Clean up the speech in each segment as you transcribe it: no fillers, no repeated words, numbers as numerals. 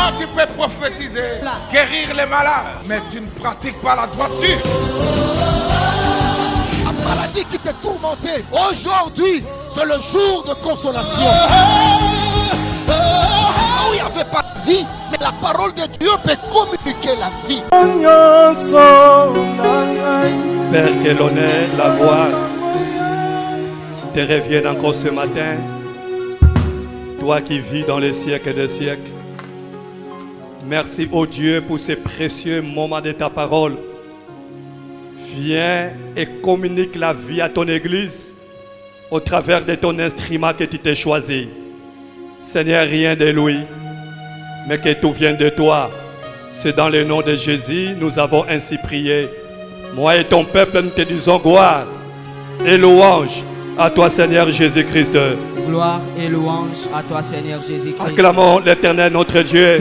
Toi, tu peux prophétiser, guérir les malades, mais tu ne pratiques pas la droiture. La maladie qui te tourmentait, aujourd'hui, c'est le jour de consolation. Où il n'y avait pas de vie, mais la parole de Dieu peut communiquer la vie. Père, que l'honneur, la gloire te reviennent encore ce matin. Toi qui vis dans les siècles des siècles. Merci, ô Dieu, pour ces précieux moments de ta parole. Viens et communique la vie à ton Église au travers de ton instrument que tu t'es choisi. Seigneur, rien de lui, mais que tout vienne de toi. C'est dans le nom de Jésus, nous avons ainsi prié. Moi et ton peuple, nous te disons gloire et louange à toi, Seigneur Jésus-Christ. Gloire et louange à toi, Seigneur Jésus-Christ. Acclamons l'Éternel, notre Dieu.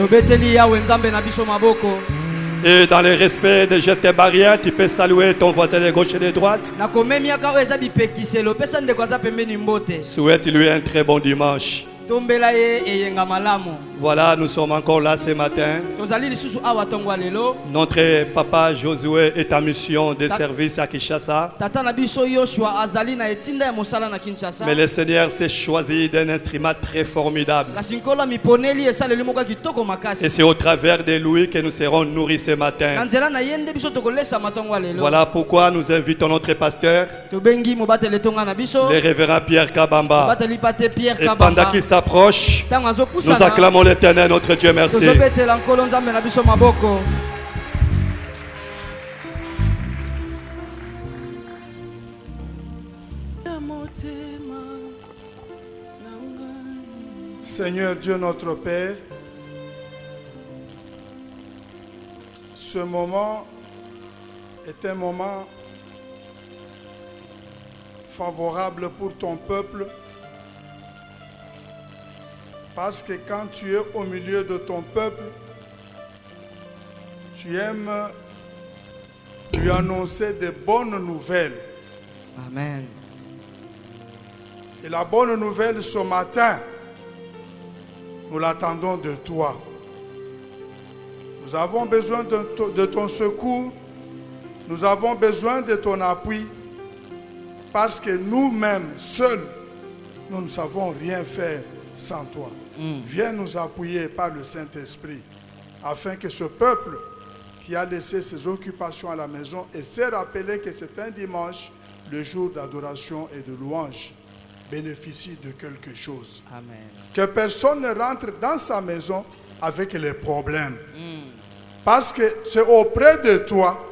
Et dans le respect des gestes barrières, tu peux saluer ton voisin de gauche et de droite. Souhaite-lui un très bon dimanche. Voilà, nous sommes encore là ce matin. Notre papa Josué est en mission de service à Kinshasa. Mais le Seigneur s'est choisi d'un instrument très formidable. Et c'est au travers de lui que nous serons nourris ce matin. Voilà pourquoi nous invitons notre pasteur, le révérend Pierre Kabamba. Et pendant qu'il s'approche, nous acclamons l'Éternel, notre Dieu. Merci. Seigneur Dieu notre Père, ce moment est un moment favorable pour ton peuple, parce que quand tu es au milieu de ton peuple, tu aimes lui annoncer de bonnes nouvelles. Amen. Et la bonne nouvelle ce matin, nous l'attendons de toi. Nous avons besoin de ton secours. Nous avons besoin de ton appui. Parce que nous-mêmes, seuls, nous ne savons rien faire sans toi. Viens nous appuyer par le Saint-Esprit. Afin que ce peuple qui a laissé ses occupations à la maison et s'est rappelé que c'est un dimanche, le jour d'adoration et de louange, bénéficie de quelque chose. Amen. Que personne ne rentre dans sa maison avec les problèmes. Parce que c'est auprès de toi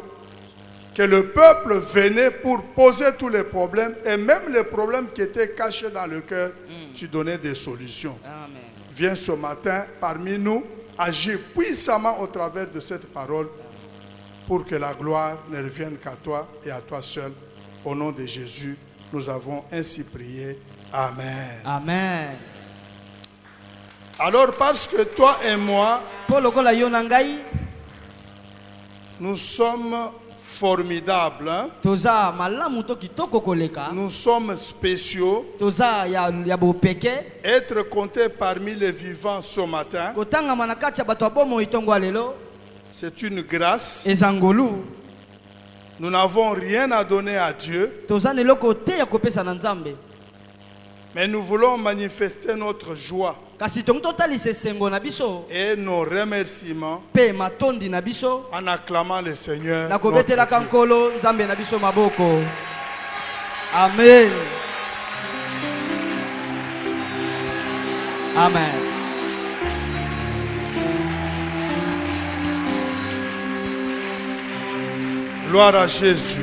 que le peuple venait pour poser tous les problèmes, et même les problèmes qui étaient cachés dans le cœur, tu donnais des solutions. Amen. Viens ce matin parmi nous, agis puissamment au travers de cette parole pour que la gloire ne revienne qu'à toi et à toi seul. Au nom de Jésus, nous avons ainsi prié. Amen. Amen. Alors parce que toi et moi, nous sommes formidables, hein? Nous sommes spéciaux. Être compté parmi les vivants ce matin, c'est une grâce. Nous n'avons rien à donner à Dieu, mais nous voulons manifester notre joie et nos remerciements en acclamant le Seigneur. Amen. Amen. Gloire à Jésus.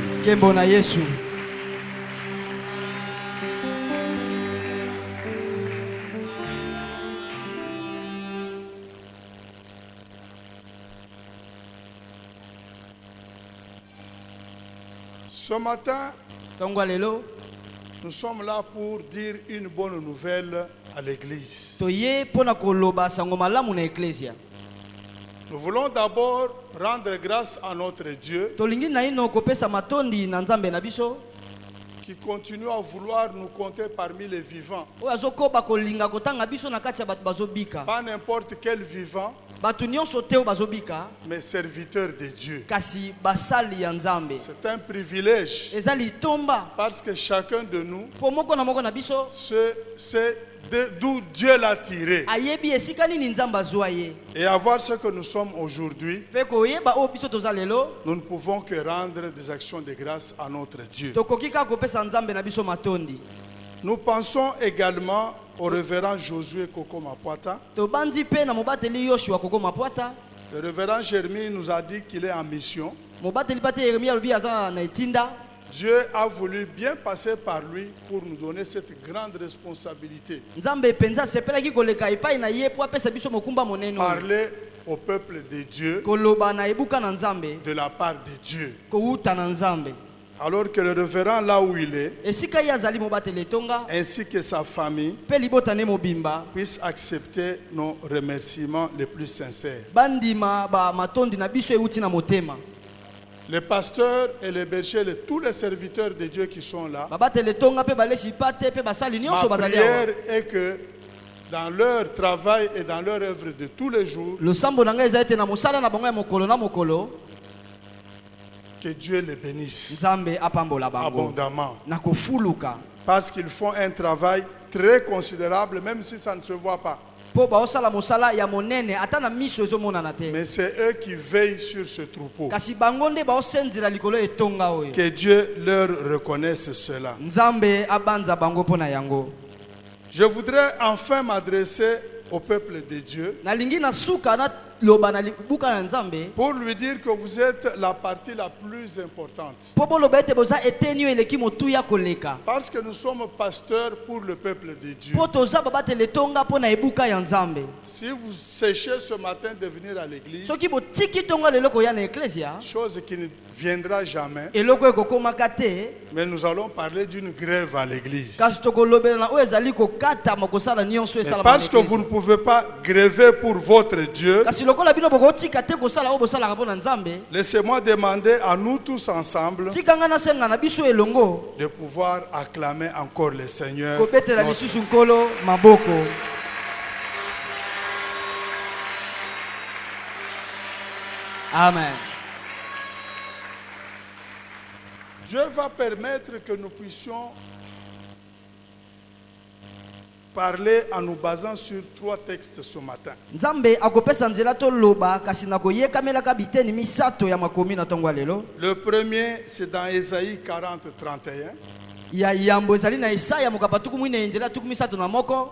Ce matin, nous sommes là pour dire une bonne nouvelle à l'église. Nous voulons d'abord rendre grâce à notre Dieu qui continue à vouloir nous compter parmi les vivants. Pas n'importe quel vivant, Batu nyonso te bazobika. mais serviteurs de Dieu. Kasi basali ya Nzambe. C'est un privilège Ezali tomba. parce que chacun de nous Po moko na biso. sait d'où Dieu l'a tiré. Ayebi esika nini Nzambe azwa ye. Et à voir ce que nous sommes aujourd'hui, Pe koyeba o biso toza lelo. nous ne pouvons que rendre des actions de grâce à notre Dieu. Tokoki ka kopesa Nzambe na biso matondi. Nous pensons également au révérend Josué Koko Mapwata. Tobandi pe na mobateli Yoshua Koko Mapwata. Le révérend Jérémie nous a dit qu'il est en mission. Mobateli pate Yeremia lobi aza na etinda. Dieu a voulu bien passer par lui pour nous donner cette grande responsabilité. Nzambe penza sepelaki koleka epai na ye po apesa biso mokumba monene. Parler au peuple de Dieu Koloba na ebuka na Nzambe. de la part de Dieu. Kouta na Nzambe. Alors que le révérend là où il est, Esika ye azali mobateli tonga. ainsi que sa famille, Pe libotane mobimba. puissent accepter nos remerciements les plus sincères. Bandima ba matondi na biso euti na motema. Les pasteurs et les bergers, tous les serviteurs de Dieu qui sont là, Babateli tonga pe balesi pate pe basali ma nyonso bazali prière awa. est que dans leur travail et dans leur œuvre de tous les jours, Le sambo na ngai ezali na mosala na bango ya mokolo na mokolo. que Dieu les bénisse Nzambe apambola bango. abondamment. Na kofuluka. Parce qu'ils font un travail très considérable, même si ça ne se voit pas. Po baosala mosala ya monene ata na miso ezomonana te. Mais c'est eux qui veillent sur ce troupeau. Kasi bango nde baosenzela likolo etonga oyo. Que Dieu leur reconnaisse cela. Nzambe abanza bango pona yango. Je voudrais enfin m'adresser au peuple de Dieu Nalingi na suka na loba na libuka ya Nzambe. pour lui dire que vous êtes la partie la plus importante. Po boloba ete boza eteni eleki motuya koleka. Parce que nous sommes pasteurs pour le peuple de Dieu. Po toza babatele tonga pona ebuka ya Nzambe. Si vous séchez ce matin de venir à l'église, Soki botiki tonga lelo koya na eklesia, chose qui ne viendra jamais, eloko ekokomaka te. mais nous allons parler d'une grève à l'église. Kasi tokolobela na oyo ezali kokata makosala nyonso Mais esala. parce que vous ne pouvez pas gréver pour votre Dieu, Kasi lokola bino bokotika te kosala oyo bosalaka pona Nzambe. laissez-moi demander à nous tous ensemble Tikanga na senga na biso elongo. de pouvoir acclamer encore le Seigneur. Kobetela notre- lisusu nkolo maboko. Amen. Dieu va permettre que nous puissions parler en nous basant sur 3 textes ce matin. Nzambe akopesa nzela to loba kasi na koyekamelaka biteni misato ya makomi na tongo ya lelo. Le premier, c'est dans Ésaïe 40, 31. Ya yambo ezali na Isaya mokapa tuku mwine nzela tuku misato na moko.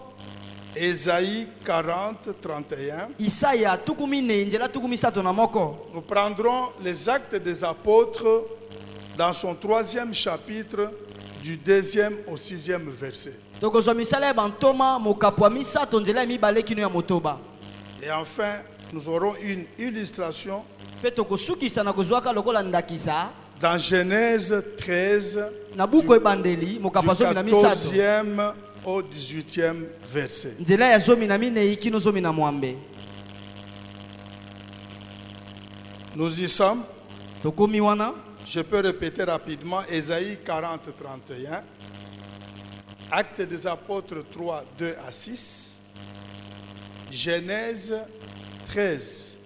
Ésaïe 40, 31. Isaya tuku mine nzela tuku misato na moko. Nous prendrons les actes des apôtres dans son 3e chapitre, du 2e au 6e verset. Tokozwa misala ya bantoma mokapwa misato nzela ya mibale kino ya motoba. Et enfin, nous aurons une illustration Pe tokosukisa na kozwaka lokola ndakisa dans Genèse 13, na buku ebandeli du mokapwa zomi na misato. 14e au 18e verset. Nzela ya zomi na minei kino zomi na mwambe. Nous y sommes. Tokomi wana. Je peux répéter rapidement Ésaïe 40, 31, Actes des apôtres 3, 2 à 6, Genèse 13,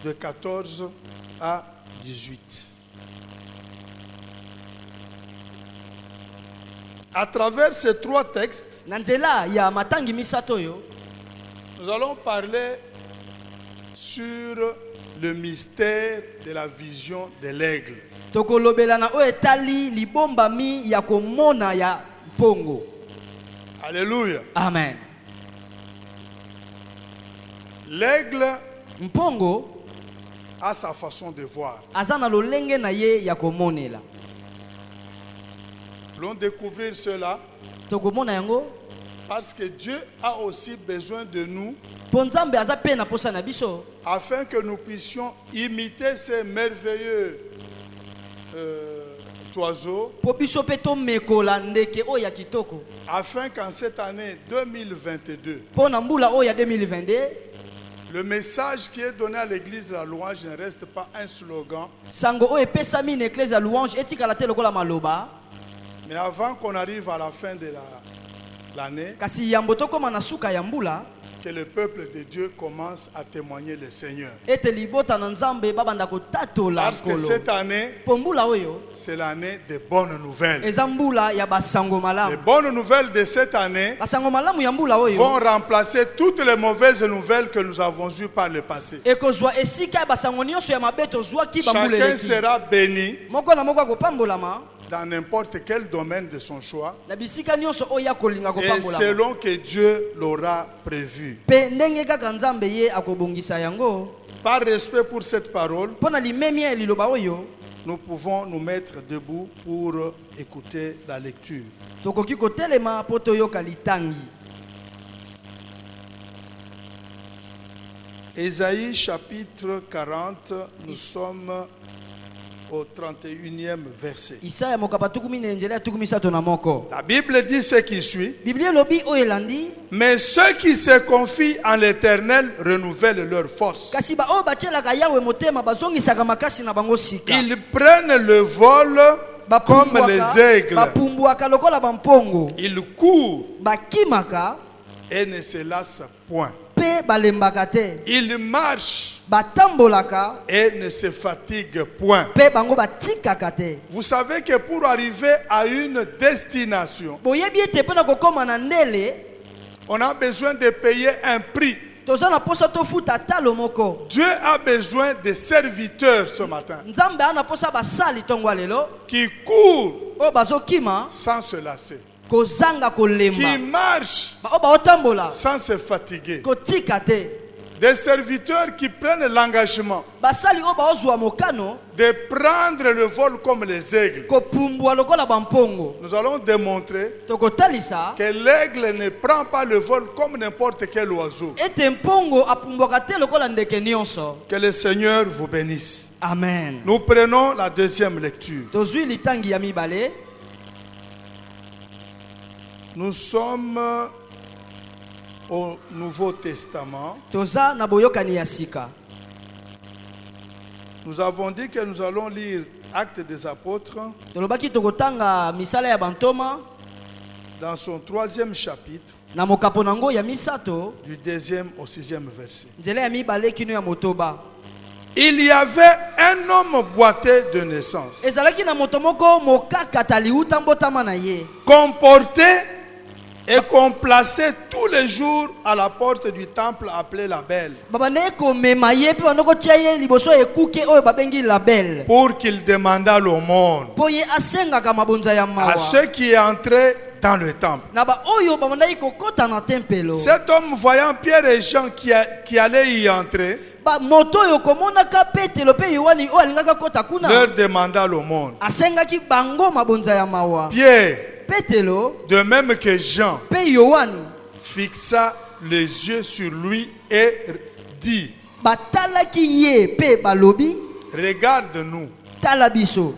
de 14 à 18. À travers ces 3 textes, Na nzela ya matangi misato yo, nous allons parler sur le mystère de la vision de l'aigle. tokolobela na oyo etali libombami ya komona ya mpongo. Alléluia. Amen. L'aigle Mpongo a sa façon de voir. aza na lolenge na ye ya komonela. Nous allons découvrir cela Tokomona yango parce que Dieu a aussi besoin de nous po Nzambe aza pe na posa na biso afin que nous puissions imiter ces merveilleux oiseaux, po biso pe tomekola ndeke oyo ya kitoko. afin qu'en cette année 2022, Po na mbula oyo ya 2022 le message qui est donné à l'église de la louange ne reste pas un slogan, sango oyo epesami na eklese ya louange etikala te lokola maloba, mais avant qu'on arrive à la fin de l'année, kasi yambo tokoma na suka ya mbula que le peuple de Dieu commence à témoigner le Seigneur. ete libota na nzambe babanda kotatola Parce que nkolo. cette année, Po mbula oyo c'est l'année des bonnes nouvelles. eza mbula ya basango Les malamu. bonnes nouvelles de cette année Basango malamu ya mbula oyo vont remplacer toutes les mauvaises nouvelles que nous avons eues par le passé. ekozwa esika ya basango nyonso ya mabe tozwaki bambula Chacun eleki. sera béni Moko na moko akopambolama dans n'importe quel domaine de son choix na bisika nyonso oyo akolinga et kopambolama. selon que Dieu l'aura prévu. Pe ndenge kaka nzambe ye akobongisa yango. Par respect pour cette parole, Mpo na limemi ya liloba oyo nous pouvons nous mettre debout pour écouter la lecture. tokoki kotelema mpo toyoka litangi. Ésaïe chapitre 40, nous sommes au 31e verset. Isaya mokapa tukumi na nzela ya tukumi sato na moko. La Bible dit ce qui suit. Biblia elobi oyo elandi Mais ceux qui se confient en l'Éternel renouvellent leur force. kasi ba oyo batielaka yawe motema bazongisaka makasi na bango sika. Ils prennent le vol comme les aigles. Bapumbuaka lokola bampongo. Ils courent Bakimaka et ne se lassent point. pe balembaka te. Ils marchent Batambolaka et ne se fatiguent point. pe bango batikaka te. Vous savez que pour arriver à une destination, Boyebi ete mpo na kokoma na ndele on a besoin de payer un prix. toza na posa tofuta talo moko. Dieu a besoin de serviteurs ce matin Nzambe ana posa basali tongo lelo qui courent oyo bazokima sans se lasser, kozanga qui kolemba. marchent Oyo baotambola sans se fatiguer. kotika te. Des serviteurs qui prennent l'engagement Basali oyo baozwa mokano de prendre le vol comme les aigles. kopumbwa lokola bampongo. Nous allons démontrer Tokotalisa que l'aigle ne prend pas le vol comme n'importe quel oiseau. ete mpongo apumbwaka te lokola ndeke nyonso. Que le Seigneur vous bénisse. Amen. Nous prenons la deuxième lecture. Tozwi litangi ya mibale. Nous sommes au Nouveau Testament. Toza na boyokani ya sika. Nous avons dit que nous allons lire Actes des Apôtres Tolobaki tokotanga misala ya bantoma dans son 3e chapitre, na mokapo nango ya misato du 2e au 6e verset. nzela ya mibale kino ya motoba. Il y avait un homme boiteux de naissance, Ezalaki na moto moko mokakata liuta mbotama na ye. comporté et qu'on plaçait tous les jours à la porte du temple appelé la Belle, Babane komema ye pe banoko tia ye liboso ekuke oyo babengi label. pour qu'il demandât l'aumône Po ye asengaka mabonza ya à mawa. ceux qui entraient dans le temple. Na ba oyo babandaki kokota na tempelo. Cet homme, voyant Pierre et Jean qui allaient y entrer, Ba moto oyo komonaka Petelo pe Yohani oyo alingaka kota kuna. leur demanda l'aumône. Asengaki bango mabonza ya mawa. Pierre, Petelo de même que Jean, pe Yohani fixa les yeux sur lui et dit, batalaki ye pe balobi regarde-nous. tala biso.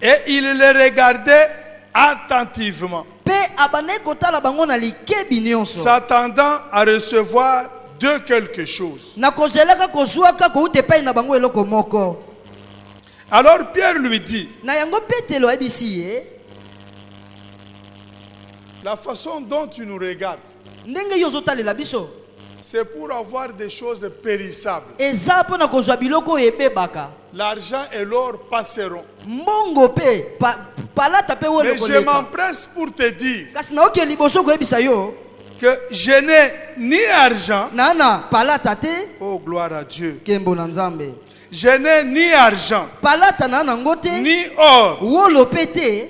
Et il les regardait attentivement, Pe abane kotala bango na likebi nyonso. s'attendant à recevoir de quelque chose. Na kozelaka kozwaka koute pe na bango eloko moko. Alors Pierre lui dit, Na yango Petelo ebisi ye la façon dont tu nous regardes, ndenge yo zotalela biso c'est pour avoir des choses périssables. eza mpo na kozwa biloko oyo ebebaka. L'argent et l'or passeront. Mbongo pe palata pe oyo Mais je koleka. m'empresse pour te dire Kasi naoke liboso koyebisa yo que je n'ai ni argent, nana palata te oh gloire à Dieu, kembo na Nzambe. je n'ai ni argent, Palata na nango te ni or, wolo pe te.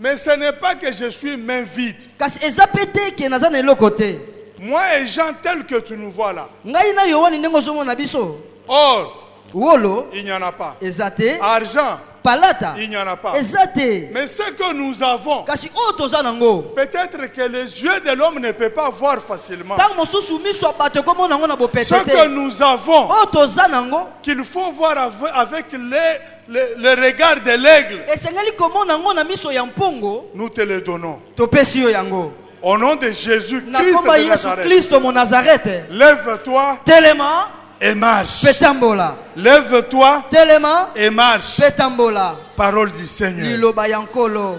mais ce n'est pas que je suis main vide. Kasi eza pe te ke naza na eloko te. Moi et Jean tels que tu nous vois là, Ngai na Yohani ndenge ozomona biso or, wolo il n'y en a pas. eza te. Argent, Palata il n'y en a pas. eza te. Mais ce que nous avons, Kasi oyo toza nango peut-être que les yeux de l'homme ne peuvent pas voir facilement. ntango mosusu miso ya bato ekomona yango na Ce bopete que te. nous avons, Oyo toza nango qu'il faut voir avec le regard de l'aigle, esengeli komona yango na miso ya mpongo, nous te le donnons. topesi yo yango. Au nom de Jésus-Christ Na komba de Yesu Nazareth, Kristo mo Nazarete. lève-toi Telema et marche. pe tambola. Lève-toi Telema et marche. pe tambola. Parole du Seigneur. Liloba ya nkolo.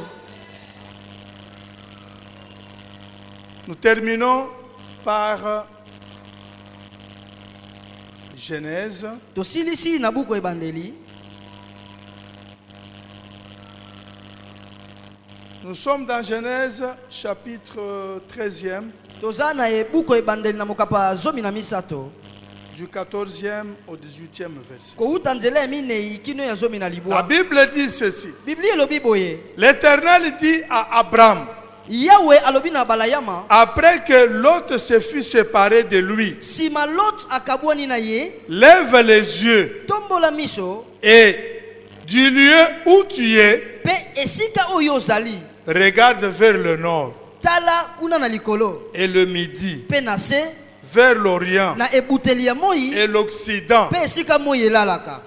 Nous terminons par Genèse. tosilisi na buku ebandeli. Nous sommes dans Genèse chapitre 13e, toza na buku ebandeli na mokapa zomi na misato du 14e au 18e verset. kouta nzela ya minei kino ya zomi na La libwa. Bible dit ceci. Biblia elobi boye, L'Éternel dit à Abraham, Yahweh alobi na balayama, après que Lot se fut séparé de lui, sima Lot akabwani na ye, lève les yeux tombola miso et du lieu où tu es, pe esika oyo ozali regarde vers le nord tala kuna na likolo et le midi, pe na se vers l'orient na ebuteli ya moi et l'occident. pe esika moi elalaka.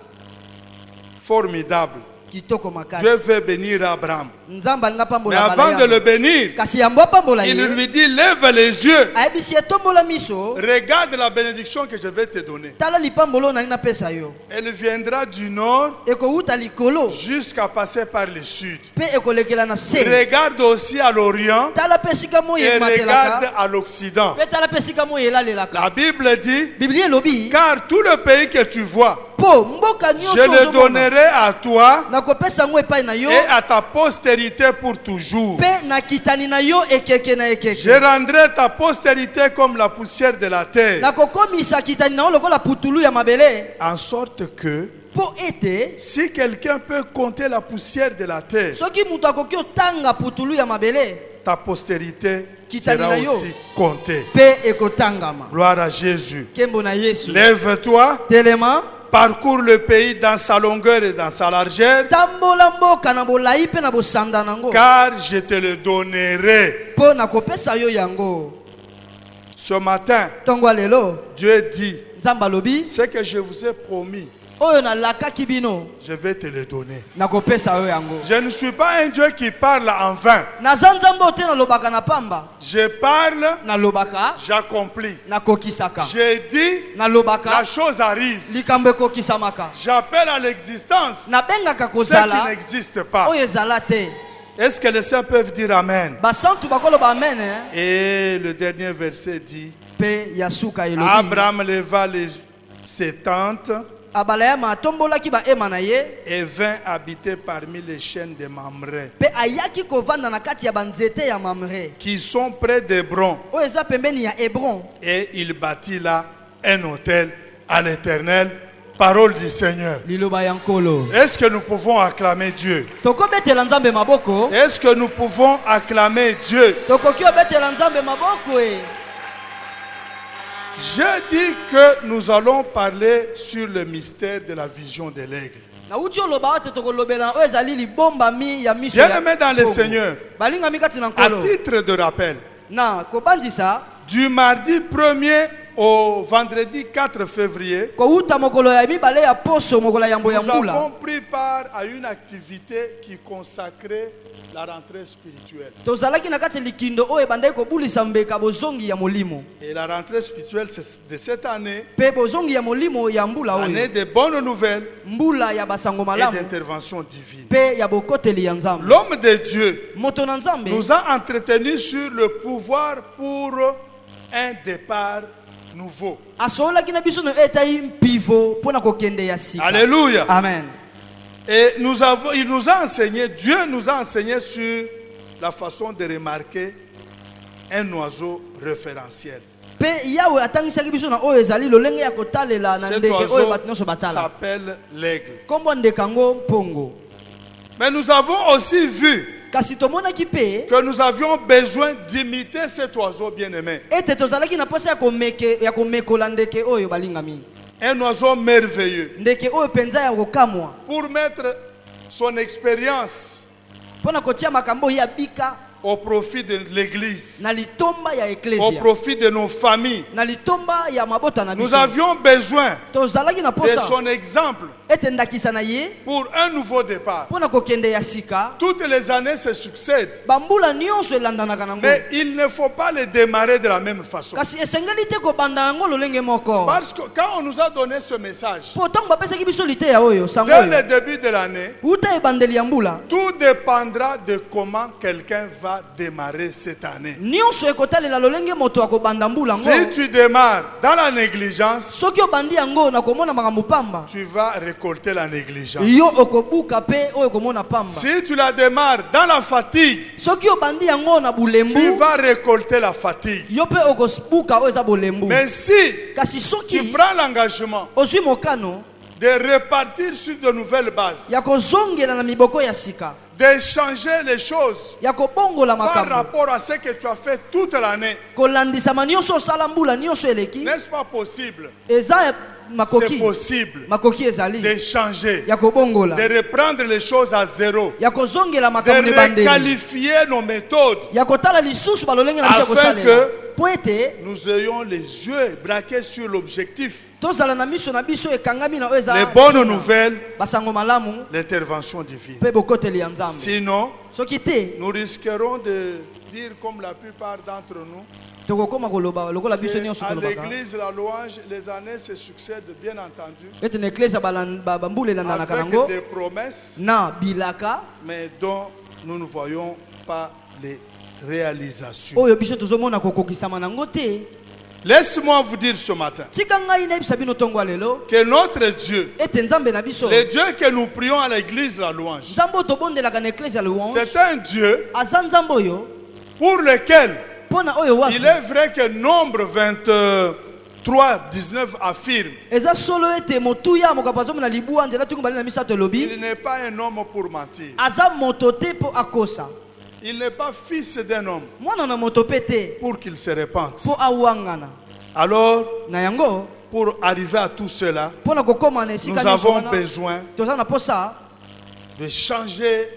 Formidable. Kitoko Dieu makasi. veut bénir Abraham. Nzamba nga Mais pambola avant de le bénir, kasi yambo pambola il ye lui dit, lève les yeux, ayebisi etombola miso regarde la bénédiction que je vais te donner. tala lipambolo na ngi napesa yo Elle viendra du nord ekowuta likolo jusqu'à passer par le sud. pe ekolekela na se Regarde aussi à l'orient tala pe esika moi et regarde ematelaka à l'occident. pe tala pe esika moi elalelaka. La Bible dit, Biblia elobi car tout le pays que tu vois, po mboka nyonso je le ozomona, donnerai à toi nakopesa ngo epai na yo et à ta postérité pour toujours. pe na kitani na yo ekeke na Je ekeke rendrai ta postérité comme la poussière de la terre, nakokomisa kitani na yo lokola putulu ya mabele en sorte que po ete si quelqu'un peut compter la poussière de la terre, soki moto akoki otanga putulu ya mabele ta postérité Kitani sera na yo. aussi comptée. pe ekotangama. Gloire à Jésus. Kembo na Yesu. Lève-toi, Telema parcours le pays dans sa longueur et dans sa largeur, tambola mboka na bolai pe na bosanda nango car je te le donnerai. po nakopesa yo yango. Ce matin, Tongwa lelo Dieu dit, Nzamba lobi ce que je vous ai promis, oyo nalakaki bino je vais te le donner. nakopesa yo yango. Je ne suis pas un Dieu qui parle en vain. Naza nzambe ote nalobaka na pamba, Je parle, nalobaka j'accomplis. nakokisaka, J'ai dit, la nalobaka chose arrive. likambo ekokisamaka, J'appelle à l'existence nabengaka ce qui kozala n'existe pas. oyo ezala te. Est-ce que les saints peuvent dire Amen? Basantu bakoloba amen Et le dernier verset dit, pe ya suka elobi Abraham leva ses tentes abalayama atombolaki baema na ye et vint habiter parmi les chênes de Mamré, pe ayaki kovanda na kati ya banzete ya Mamre qui sont près d'Hébron, oyo eza pembeni ya Hebron, et il bâtit là un autel à l'Éternel. Parole du Seigneur. liloba ya nkolo. Est-ce que nous pouvons acclamer Dieu? Tokobetela nzambe maboko, Est-ce que nous pouvons acclamer Dieu? tokoki obetela nzambe maboko e. Je dis que nous allons parler sur le mystère de la vision de l'aigle. Na uti oloba ote tokolobela oyo ezali libombami ya miso ya Bien-aimés dans le Kongo. Seigneur, Balingami kati na à nkolo titre de rappel, na kobandisa du mardi 1er au vendredi 4 février, kouta mokolo ya mibale ya poso mokolo ya yambo ya nous avons mbula pris part à une activité qui consacrait la rentrée spirituelle. tozalaki na kati likindo oyo ebandaki kobulisa mbeka bozongi ya molimo Et la rentrée spirituelle de cette année, pe bozongi ya molimo ya mbula année oyo de bonnes nouvelles mbula ya basango et malamu d'intervention divine. pe ya bokoteli ya nzambe. L'homme de Dieu Moto na nzambe nous a entretenu sur le pouvoir pour un départ nouveau. asololaki na biso no etai mpivo mpona kokende ya sika. Alléluia. Amen. Et il nous a enseigné, Dieu nous a enseigné sur la façon de remarquer un oiseau référentiel. Pe yawe atangisaki biso na oyo ezali lolenge ya kotalela na Cet ndeke oyo oiseau bato nyonso batala. s'appelle l'aigle. Kombo ndeke yango mpongo. Mais nous avons aussi vu Kasi tomonaki pe que nous avions besoin d'imiter cet oiseau bien-aimé. ete tozalaki na posa ya komekola ndeke oyo balingami. Un oiseau merveilleux. Ndeke oyo penza ya kokamwa Pour mettre son expérience mpona kotia makambo ya bika au profit de l'église, na litomba ya au eklesia, profit de nos familles. na litomba ya mabota na Nous biso. avions besoin Tozalaki na de posa son exemple ete pour un nouveau départ. Pona kokende ya sika. Toutes les années se succèdent. Bambula nyonso elandanaka nango. Mais il ne faut pas les démarrer de la même façon. Kasi esengeli te ko banda yango lolenge moko. Parce que quand on nous a donné ce message, Pourtant bapesaki biso lite ya oyo sango. dès le début de l'année, Uta ebandeli ya mbula. tout dépendra de comment quelqu'un va démarrer cette année. Nyonso ekotalela lolenge moto akobanda mbula ngo. Si tu démarres dans la négligence, Soki obandi yango na komona makambo pamba. tu vas récolter la négligence. Yo okobuka pe oyo komona pamba. Si tu la démarres dans la fatigue, Soki obandi yango na tu bulembu. vas récolter la fatigue. Yo pe okosbuka oyo za bulembu. Mais si Kasi tu soki prends l'engagement ozwi mokano de repartir sur de nouvelles bases, ya kozongela na miboko ya sika. de changer les choses Ya kobongola par makambo. rapport à ce que tu as fait toute l'année, Kolandisama nyonso osala mbula nyonso eleki. n'est-ce pas possible? Eza C'est makoki. possible Makoki ezali. de changer, Ya kobongola. de reprendre les choses à zéro, Ya kozongela de makambo ne bandeli. requalifier nos méthodes, Ya kotala lisusu balolenge na biso afin kosalela. que Po ete nous ayons les yeux braqués sur l'objectif. tozala na miso na biso ekangami na oyo eza. Les bonnes nouvelles, Basango malamu l'intervention divine. pe bokoteli ya Nzambe. Sinon, Soki te nous risquerons de dire comme la plupart d'entre nous, tokokoma koloba lokola biso nyonso à tolobaka. l'église, la louange, les années se succèdent, bien entendu, Ete na eklezia bambula elandanaka avec nango des promesses, na bilaka mais dont nous ne voyons pas les réalisations. oyo biso tozomona kokokisama nango te. Laisse-moi vous dire ce matin Tika ngai nayebisa bino ntongo ya lelo que notre Dieu, ete Nzambe na biso, le Dieu que nous prions à l'église, la louange, Nzambe oyo tobondelaka na eklezia louange, c'est un Dieu aza Nzambe oyo pour lequel mpona oyo wapi il est vrai que Nombre 23, 19 affirme eza solo ete motuya mokapo azomona libua nzela tuku bali na misato elobi il n'est pas un homme pour mentir. aza moto te mpo akosa, Il n'est pas fils d'un homme mwana na moto mpe te pour qu'il se répande. mpo awangana. Alors, Na yango pour arriver à tout cela, mpona kokoma na esika nous nyonso avons wana besoin toza na posa de changer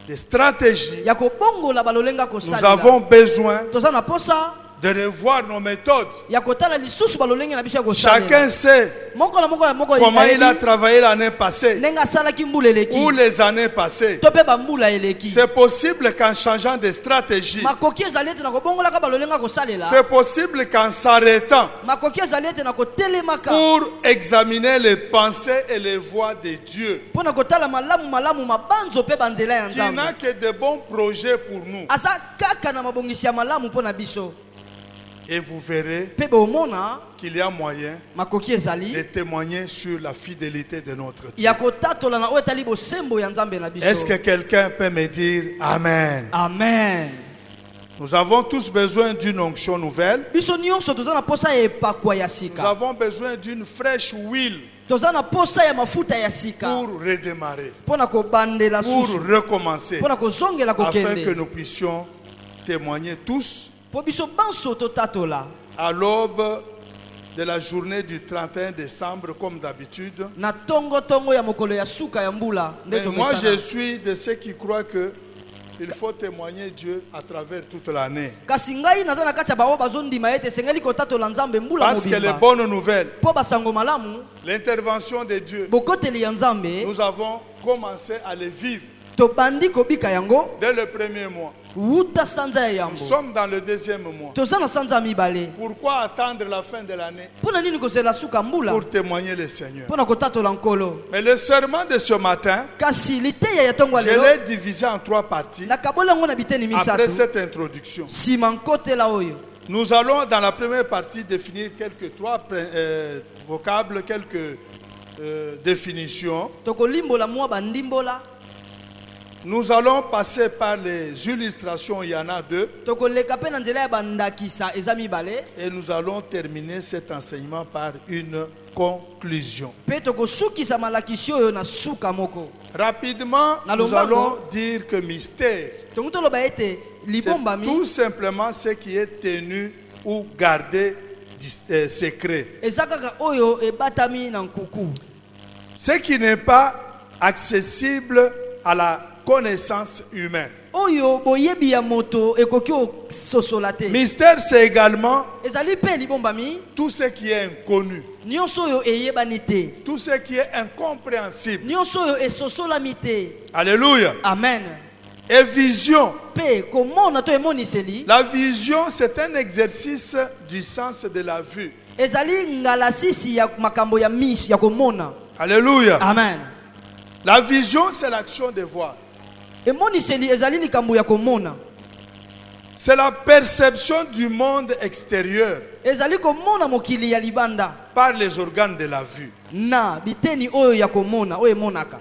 de stratégie. ya kobongola balolenga Nous kosalela. avons besoin Toza na posa de revoir nos méthodes. ya kotala lisusu balolenge na biso ya kosalela. Chacun sait Moko na moko comment il a ayebi travaillé l'année passée ndenge asalaki mbula eleki ou les années passées. to mpe bambula eleki. C'est possible qu'en changeant de stratégie, Makoki ezali ete na kobongolaka balolenga kosalela. c'est possible qu'en s'arrêtant Makoki ezali ete na kotelemaka pour examiner les pensées et les voies de Dieu, mpo na kotala malamu mabanzo mpe banzela ya qui n'a Nzambe. que de bons projets pour nous. Aza kaka na mabongisi ya malamu mpo na biso. Et vous verrez Mpe bomona qu'il y a moyen makoki de ezali témoigner sur la fidélité de notre Dieu. ya kotatola na oyo etali bosembo ya Nzambe na biso. Est-ce que quelqu'un peut me dire Amen? Amen. Nous avons tous besoin d'une onction nouvelle. Biso nyonso toza na posa ya epakwa ya Nous sika. avons besoin d'une fraîche huile Toza na posa ya mafuta ya sika pour redémarrer, mpo na kobandela pour susu recommencer, mpo na kozongela afin que kokende nous puissions témoigner tous mpo biso banso totatola à l'aube de la journée du 31 décembre comme d'habitude. na tongo ya mokolo ya suka ya mbula nde Mais moi je tomesana. suis de ceux qui croient que il faut témoigner Dieu à travers toute l'année. Kasi ngai naza na kati ya baoyo bazondima ete esengeli kotatola Nzambe mbula Parce que les mobimba bonnes nouvelles, mpo basango malamu l'intervention de Dieu, bokoteli ya Nzambe nous avons commencé à les vivre tobandi kobika yango dès le premier mois. wuta sanza ya Nous yambo. sommes dans le deuxième mois. Toza na sanza ya mibale. Pourquoi attendre la fin de l'année Mpo na nini kozela suka mbula pour témoigner le Seigneur? mpo na kotatola nkolo. Mais le serment de ce matin, Kasi liteya ya ntongo ya je lelo l'ai divisé en 3 parties nakabola yango na biteni après misato cette introduction. nsima nkotela oyo. Nous allons dans la première partie définir trois vocables, quelques définitions. Tokolimbola mwa bandimbola. Nous allons passer par les illustrations, il y en a 2. Tokoleka pe na nzela ya bandakisa eza mibale. Et nous allons terminer cet enseignement par une conclusion. Pe tokosukisa malakisi oyo na suka moko. Rapidement, Na nous lombango. allons dire que mystère, Tongutoloba ete c'est libombami tout simplement ce qui est tenu ou gardé secret. eza kaka oyo ebatami na nkuku. Ce qui n'est pas accessible à la connaissance humaine. oyo boyebi ya moto ekoki ososola te. Mystère, c'est également Ezali pe libombami tout ce qui est inconnu, nyonso oyo eyebani te. tout ce qui est incompréhensible. Nyonso oyo esosolami te. Alléluia. Amen. Et vision. Pe komona to emoniseli. La vision, c'est un exercice du sens de la vue. Ezali ngalasisi ya makambo ya mis ya komona. Alléluia. Amen. La vision, c'est l'action de voir. Emoniseli ezali likambo ya komona. C'est la perception du monde extérieur Ezali komona mokili ya libanda par les organes de la vue. na biteni oyo ya komona oyo emonaka.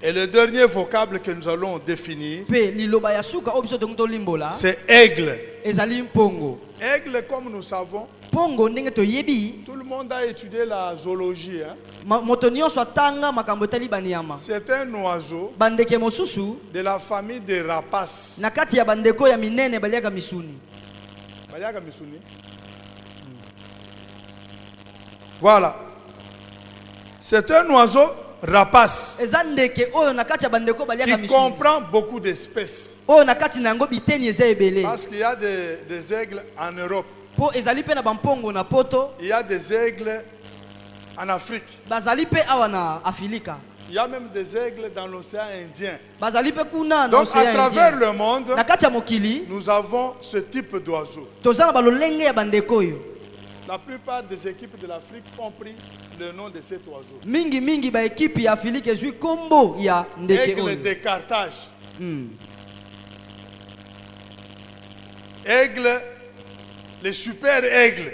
Et le dernier vocable que nous allons définir, Pe liloba ya suka oyo biso tongo limbola c'est aigle. ezali mpongo. Aigle, comme nous savons, Mpongo ndenge toyebi tout le monde a étudié la zoologie. Hein? moto nyonso atanga makambo etali banyama. C'est un oiseau Bandeke mosusu de la famille des rapaces. na kati ya bandeko ya minene baliaka misuni. Baliaka misuni. Voilà. C'est un oiseau rapace Eza ndeke oyo na kati ya bandeko baliaka qui misuni. comprend beaucoup d'espèces. Oyo na kati na yango biteni eza ebele. Parce qu'il y a des aigles en Europe. Po ezali pe na bampongo na poto, Il y a des aigles en Afrique. bazali pe awa na Afilika. Il y a même des aigles dans l'océan Indien. Bazali pe kuna na Donc à océan travers Indien. le monde, Na kati ya mokili nous avons ce type d'oiseau. toza na balolenge ya bandeko oyo. La plupart des équipes de l'Afrique ont pris le nom de cet oiseau. Mingi ba ekipe ya Afilika ezwi kombo ya ndeke Aigle oyo. de Carthage. Aigle, les super aigles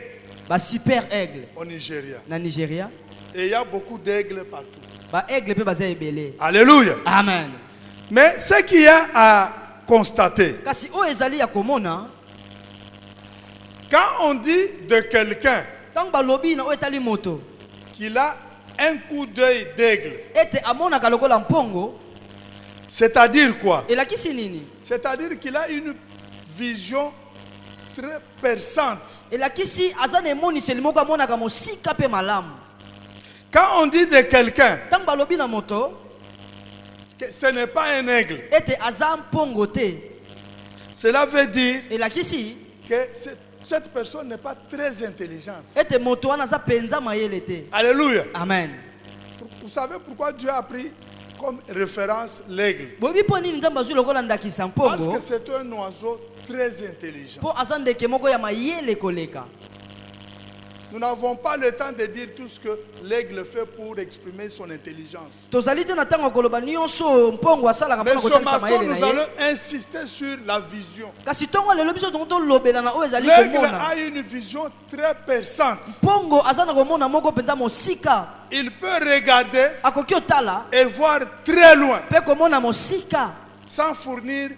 Ba super aigle au Nigeria. na Nigeria. Et il y a beaucoup d'aigles partout. Ba aigle pe baza ebele. Alléluia. Amen. Mais ce qu'il y a à constater, Kasi oyo ezali ya komona, quand on dit de quelqu'un tango balobi na oyo etali moto qu'il a un coup d'œil d'aigle, ete amonaka lokola mpongo, c'est-à-dire quoi? elakisi nini? C'est-à-dire qu'il a une vision très perçante. Elakisi aza na emoniseli moko amonaka mosika pe malamu. Quand on dit de quelqu'un Tango balobi na moto que ce n'est pas un aigle, ete aza mpongo te, cela veut dire elakisi que cette personne n'est pas très intelligente. ete moto wana aza penza mayele te. Alléluia. Amen. Vous savez pourquoi Dieu a pris comme référence l'aigle? Boyebi po nini nzambe azwi lokola ndakisa Parce mpongo? que c'est un oiseau très intelligent. Po aza ndeke moko ya mayele koleka. Nous n'avons pas le temps de dire tout ce que l'aigle fait pour exprimer son intelligence. Tozali te na ntango ya koloba nyonso mpongo asalaka Mais mpona ce kotalisa matin, mayele na nous ye. allons insister sur la vision. Kasi ntongo lelo biso tongo tolobela na oyo ezali L'aigle komona. a une vision très perçante. Mpongo aza na komona moko mpenza mosika. Il peut regarder Akoki otala et voir très loin mpe komona mosika sans fournir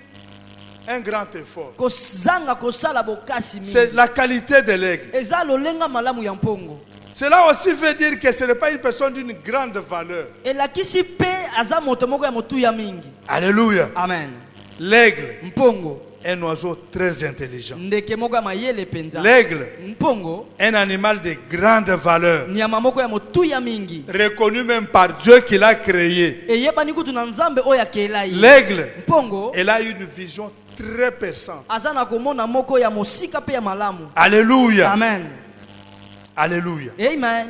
un grand effort. kozanga kosala bokasi C'est mingi. la qualité de l'aigle. Eza lolenga malamu ya mpongo. Cela aussi veut dire que ce n'est pas une personne d'une grande valeur. Elakisi pe aza moto moko ya motuya mingi. Alléluia. Amen. L'aigle Mpongo est un oiseau très intelligent. ndeke moko ya mayele penza. L'aigle, Mpongo un animal de grande valeur, nyama moko ya motuya mingi. reconnu même par Dieu qui l'a créé. Eyebani kutu na nzambe oyo akela ye. L'aigle, Mpongo elle a une vision très perçante. aza na komona moko ya mosika pe ya malamu. Alléluia. Amen. Alléluia. Amen.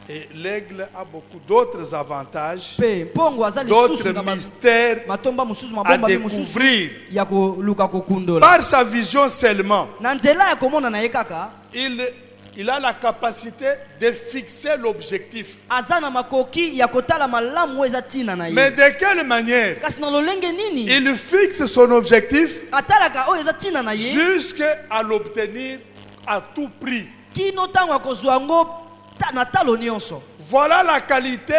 Et l'aigle a beaucoup d'autres avantages, Pe mpongo aza lisusu d'autres na mystères matomba mosusu à mabomba mi mosusu découvrir. ya koluka kokundola. Par sa vision seulement, Na nzela ya komona na ye kaka il a la capacité de fixer l'objectif. aza na makoki ya kotala malamu oyo eza ntina na Mais ye. de quelle manière? Kasi na lolenge nini Il fixe son objectif atalaka oyo eza ntina na ye jusqu'à l'obtenir à tout prix. kino ntango akozwa yango na talo nyonso. Voilà la qualité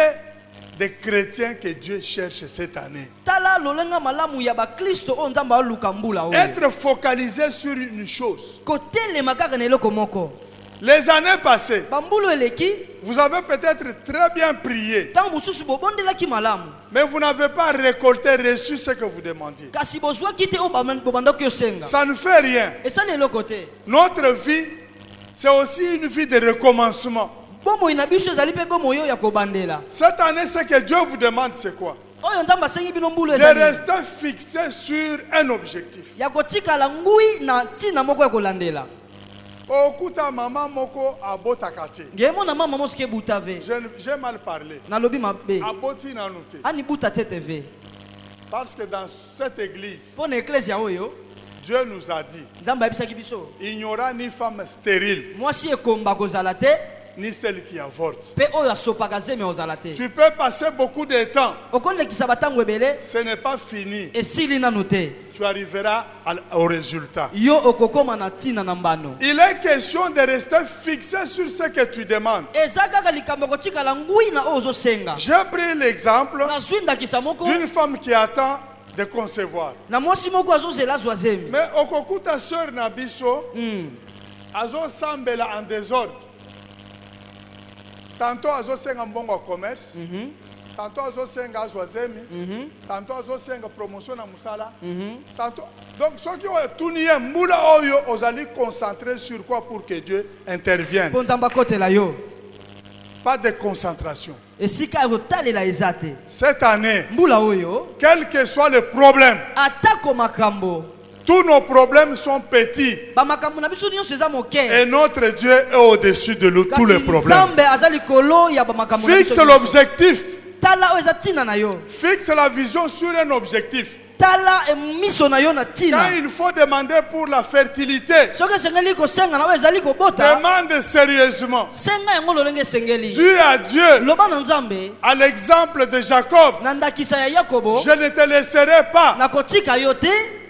des chrétiens que Dieu cherche cette année. Tala lolenga malamu ya bakristo oyo nzambe aluka mbula oyo. Être focalisé sur une chose. Kotelema kaka na eloko moko. Les années passées, Bambulu eleki vous avez peut-être très bien prié, ntango mosusu bobondelaki malamu. mais vous n'avez pas récolté, reçu ce que vous demandiez. Kasi bozwaki te oyo bobandaki osenga. Ça ne fait rien. Esali eloko te. Notre vie, c'est aussi une vie de recommencement. Bomoi na biso ezali pe bomoi oyo ya kobandela. Cette année, ce que Dieu vous demande, c'est quoi? oyo nzambe asengi bino mbulu de ezali rester fixé sur un objectif. ya kotikala ngui na ntina moko ya kolandela. Okuta mama moko abotaka te. Ngemona mama mosuki ebuta ve J'ai mal parlé. nalobi mabe Aboti nanu te. ani buta te te ve Parce que dans cette église, mpo na eklezia oyo Dieu nous a dit, nzambe ayebisaki biso il n'y aura ni femme stérile, mwasi ekomba kozala te ni celle qui avorte. mpe oyo asopaka zeme ozala te. Tu peux passer beaucoup de temps, okolekisa batango ebele ce n'est pas fini. esili nanu te Tu arriveras au résultat. yo okokoma na ntina na mbano. Il est question de rester fixé sur ce que tu demandes. eza kaka likambo kotikala ngui na oyo ozosenga. J'ai pris l'exemple nazwi ndakisa moko d'une femme qui attend de concevoir. na mwasi moko azozela azwa zemi. Mais okokuta sœur na biso, azosambela en désordre. Tantôt azosenga mbongo ya commerce, tantôt azosenga azwa zemi, tantôt azosenga promotion na musala, tantôt. Donc ceux qui ont tuni ye mbula oyo ozali concentré sur quoi pour que Dieu intervienne. mpo nzambe akotela yo Pas de concentration. esika ya kotalela eza te. Cette année, mbula oyo quel que soit le problème, atako makambo tous nos problèmes sont petits bamakambo na biso nyonso eza moke et notre Dieu est au-dessus de tous les kasi problèmes. nzambe aza likolo ya bamakambo na biso Fixe nyonso. l'objectif. tala oyo eza ntina na yo Fixe la vision sur un objectif. tala miso na yo na Quand ntina. il faut demander pour la fertilité, soki esengeli kosenga na oyo ezali kobota demande sérieusement. senga yango lolenge esengeli. Dis à Dieu, loba na nzambe à l'exemple de Jacob, na ndakisa ya yakobo je ne te laisserai pas nakotika yo te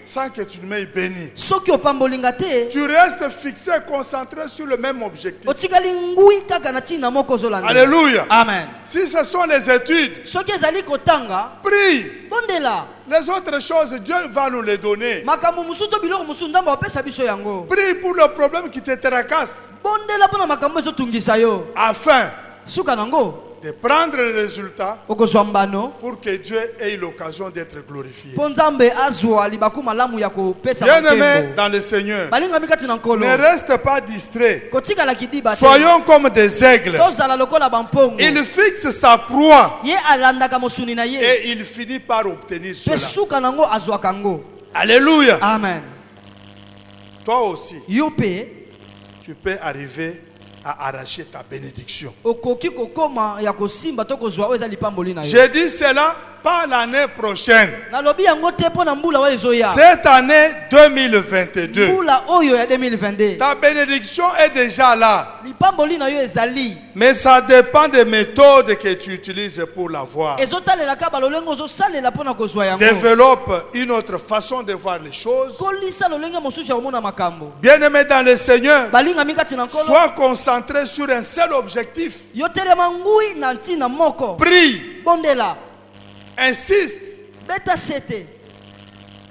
sans que tu ne m'aies béni. soki opambolinga te Tu restes fixé, concentré sur le même objectif. otikali ngui kaka na ntina moko ozolanda. Alléluia. Amen. Si ce sont les études, soki ezali kotanga prie. bondela Les autres choses, Dieu va nous les donner. makambo mosusu to biloko mosusu nzambe apesa biso yango. Prie pour le problème qui te tracasse, bondela mpo na makambo ezotungisa yo afin suka nango de prendre le résultat okozwa mbano pour que Dieu ait l'occasion d'être glorifié. mpo nzambe azwa libaku malamu ya kopesa Bien-aimés makembo. dans le Seigneur, balingami kati na nkolo ne reste pas distrait. kotikala kidiba te Soyons comme des aigles. tozala lokola bampongo. Il fixe sa proie ye alandaka mosuni na ye et il finit par obtenir mpe cela. suka nango azwaka ngo. Alléluia. Amen. Toi aussi, yo mpe tu peux arriver à arracher ta bénédiction. okoki kokoma ya kosimba to kozwa oyo eza lipamboli na yo. Je dis cela pas l'année prochaine. nalobi yango te mpo na mbula oyo ezoya. Cette année 2022, mbula oyo ya 2022 ta bénédiction est déjà là. lipamboli na yo ezali. Mais ça dépend des méthodes que tu utilises pour l'avoir. ezotalelaka balolenge ozosalela mpo na kozwa yango. Développe une autre façon de voir les choses. kolisa lolenge mosusu ya komona makambo. Bien-aimé dans le Seigneur, balingami kati na nkolo sois concentré sur un seul objectif. yo telema ngui na ntina moko. Prie, bondela insiste, beta sete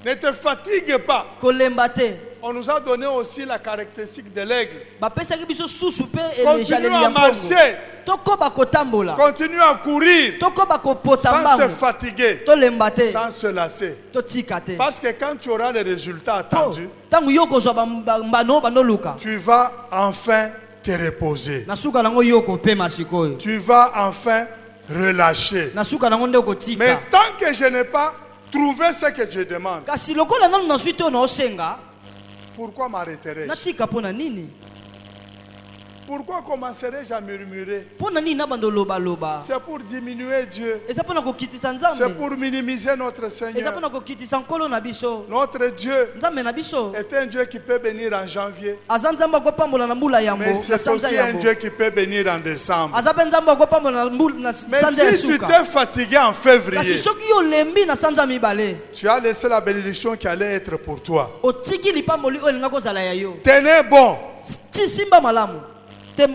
ne te fatigue pas. kolemba te. On nous a donné aussi la caractéristique de l'aigle. bapesaki biso susu mpe Continue elejaleli à ya mpongo. marcher, tokoba kotambola continue à courir tokoba kopota sans se mbangu fatiguer, tolemba te sans se lasser. totika te. Parce que quand tu auras les résultats attendus, ntango yo kozwa mbano bandoluka tu vas enfin te reposer. na suka nango yo kopema sikoyo. Tu vas enfin relâcher. na suka nango nde Mais kotika. tant que je n'ai pas trouvé ce que je demande, kasi lokola nano nazwi te oyo naosenga pourquoi m'arrêterai-je? natika mpo na nini. Pourquoi commencerai-je à murmurer? mpo na nini nabanda olobaloba. C'est pour diminuer Dieu. eza mpo na kokitisa C'est nzambe. pour minimiser notre eza mpo Seigneur. na kokitisa nkolo na biso. Notre Dieu nzambe na biso est un Dieu qui peut bénir en janvier, aza nzambe akopambola na mbula yambo mais na c'est sanza aussi un yambo. Dieu qui peut bénir en décembre. aza mpe nzambe akopambola na Mais sanza ya si tu suka. t'es fatigué en kasi février, soki olembi na sanza mibale tu as laissé la bénédiction qui allait être pour toi. otiki lipamboli oyo elinga kozala ya yo. Tenez bon. ti simba malamu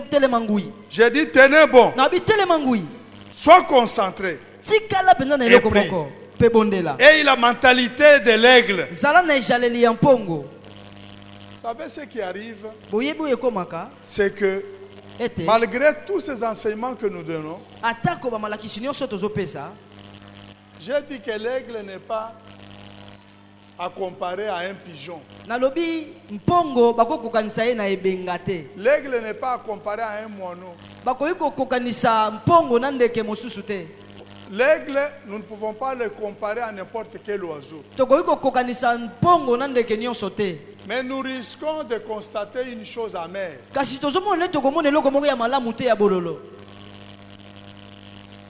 telema ngui. J'ai dit tenez bon. nabi telema ngui. Sois concentré. tikala mpenza na eloko prie. moko mpe bondela. Et la mentalité de l'aigle. zala na ejaleli ya mpongo. Vous savez ce qui arrive, boyebi oyo ekomaka c'est que ete malgré tous ces enseignements que nous donnons, atako bamalakisi nyonso tozopesa j'ai dit que l'aigle n'est pas à comparer à un pigeon. nalobi mpongo bakokokanisa ye na ebenga te. L'aigle n'est pas à comparer à un moineau. bakoki kokokanisa mpongo na ndeke mosusu te. L'aigle, nous ne pouvons pas le comparer à n'importe quel oiseau. tokoki kokokanisa mpongo na ndeke nyonso te. Mais nous risquons de constater une chose amère. Kasi tozomona tokomona eloko moko ya malamu te ya bololo.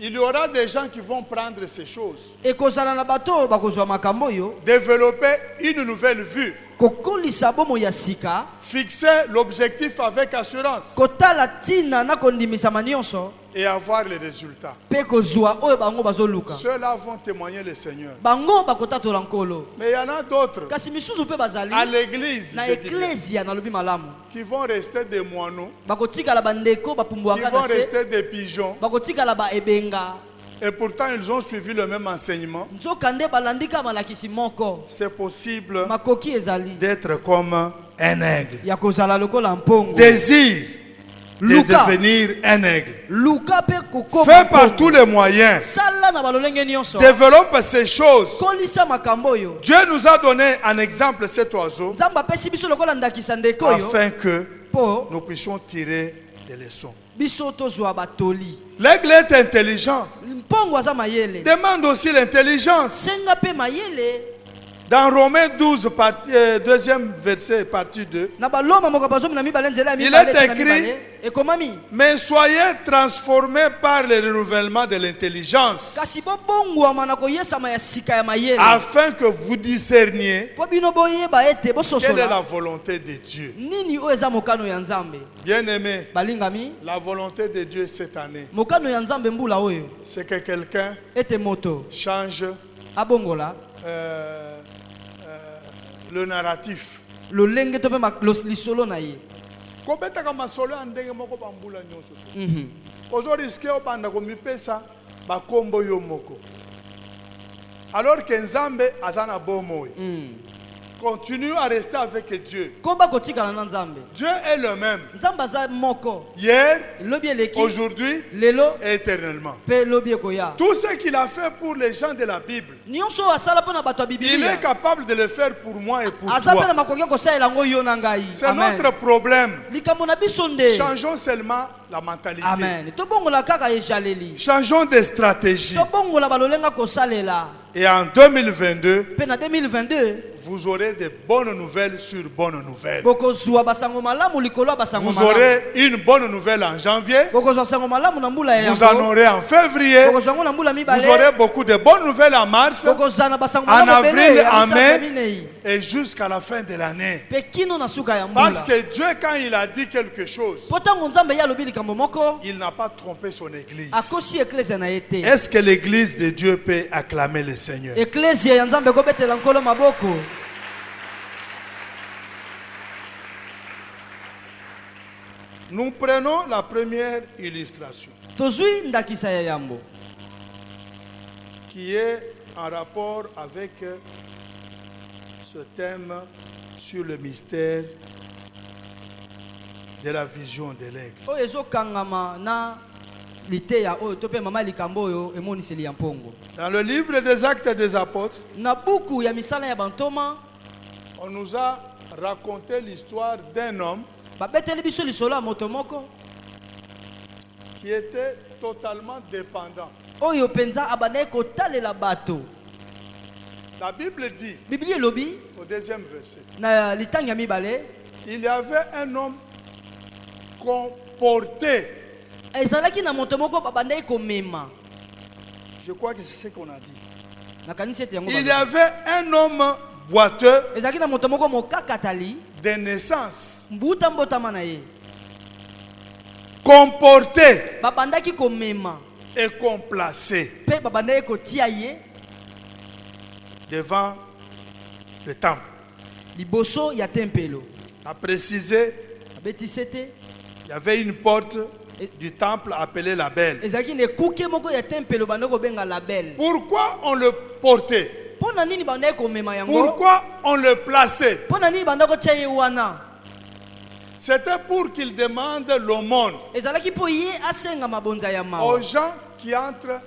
Il y aura des gens qui vont prendre ces choses, Ekozala na bato bakozwa makambo yo, développer une nouvelle vue, kokolisa bomo ya sika, fixer l'objectif avec assurance kotala tina na kondimisama nyonso, et avoir les résultats. pe kozwa oyo bango bazoluka. Ceux-là vont témoigner le Seigneur. Bango bakotatola nkolo. Mais il y en a d'autres Kasi misusu pe bazali à l'église na je dirais, eklesia na lobi malamu. qui vont rester des moineaux, Bakotikala bandeko qui bapumbuaka vont na se, rester des pigeons. bakotikala ba ebenga. Et pourtant, ils ont suivi le même enseignement. Nzokande balandika malakisi moko. C'est possible Makoki ezali d'être comme un aigle. ya kozala lokola mpongo. Désire de Luka. devenir un aigle. Luka pe kokoma. Fais par tous les moyens. Sala na balolenge nyonso. Développe ces choses. Kolisa makambo yo. Dieu nous a donné un exemple, cet oiseau, Nzamba pesi biso lokola ndakisa ndeko yo. afin que Po nous puissions tirer des leçons. biso tozwa batoli. L'aigle est intelligent. Mpongo aza mayele. Demande aussi l'intelligence. Senga pe mayele. Dans Romains 12, deuxième verset, partie 2. Na baloma moko bazomi na mibale nzela ya Il mibale est te na écrit, mibale. Ekomami. Mais soyez transformés par le renouvellement de l'intelligence, Kasi bobongwama na koyesama ya sika ya mayele. afin que vous discerniez Po bino boyeba ete quelle est la bososola. volonté de Dieu. Nini oyo eza mokano ya Nzambe? Bien-aimé, Balingami, la volonté de Dieu cette année, mokano ya Nzambe mbula oyo c'est que quelqu'un ete moto change abongola le narratif. lolenge to pe lisolo na ye. Kobetaka masolo ya ndenge moko bambula nyonso te. Ozoriske obanda komipesa bakombo yo moko. Alors que Nzambe azana bomoi. Continue à rester avec Dieu. Koba kotikala na Nzambe. Dieu est le même. Nzambe aza moko. Hier, Lobi eleki. aujourd'hui Lelo et éternellement. pe lobi ekoya. Tout ce qu'il a fait pour les gens de la Bible, Nyonso asala pona bato ya il Biblia. est capable de le faire pour moi et pour Aza pe na toi. makoki kosalela ngo yo na ngai. C'est Amen. notre problème. Likambo na biso nde. Changeons seulement la mentalité. Amen. Tobongola kaka ejaleli. Changeons de stratégie. Tobongola balolenga kosalela. Et en 2022, Pe na 2022 vous aurez de bonnes nouvelles sur bonnes nouvelles. bokozwa basango malamu likolo ya basango Vous malamu. aurez une bonne nouvelle en janvier. Bokozwa sango malamu na mbula ya Vous en yango. aurez en février. Bokozwa ngo na mbula Vous mibale. aurez beaucoup de bonnes nouvelles en mars. Bokozwa na basango En malamu avril, ebele ya en misato mai. minei. Et jusqu'à la fin de l'année. Pe kino na suka ya Parce mbula. que Dieu, quand il a dit quelque chose, Po tango Nzambe ya lobi likambo moko il n'a pas trompé son église. akosi eklesia na ye te. Est-ce que l'église de Dieu peut acclamer le Seigneur? Eklesia ya Nzambe kobetela nkolo maboko. Nous prenons la première illustration Tozwi ndakisa ya yambo qui est en rapport avec ce thème sur le mystère de la vision de l'aigle. oyo ezokangama na liteya oyo to pe mama likambo oyo emoniseli ya mpongo. Dans le livre des Actes des Apôtres, Na buku ya misala ya bantoma on nous a raconté l'histoire d'un homme babeteli biso lisolo ya moto moko qui était totalement dépendant. oyo penza abandaki kotalela bato. La Bible dit, Biblia elobi au deuxième verset, na litangi ya mibale il y avait un homme comporté. ezalaki na moto moko babandaki komema. Je crois que c'est ce qu'on a dit. Nakanisi ete yango Il y babe. avait un homme boiteux ezalaki na moto moko mokakatali de naissance, mbuta mbotama na ye comporté babandaki komema et complacé pe babandaki kotia ye devant le temple. liboso ya tempelo. A précisé, Abetisi te il y avait une porte du temple appelée la Belle. ezalaki na ekuke moko ya tempelo bandaki kobenga label. Pourquoi on le portait? Mpo na nini bandaki komema yango? Pourquoi on le plaçait? Mpo na nini bandaki kotia ye wana? C'était pour qu'il demande l'aumône Ezalaki mpo ye asenga mabonza ya aux mawa gens qui entrent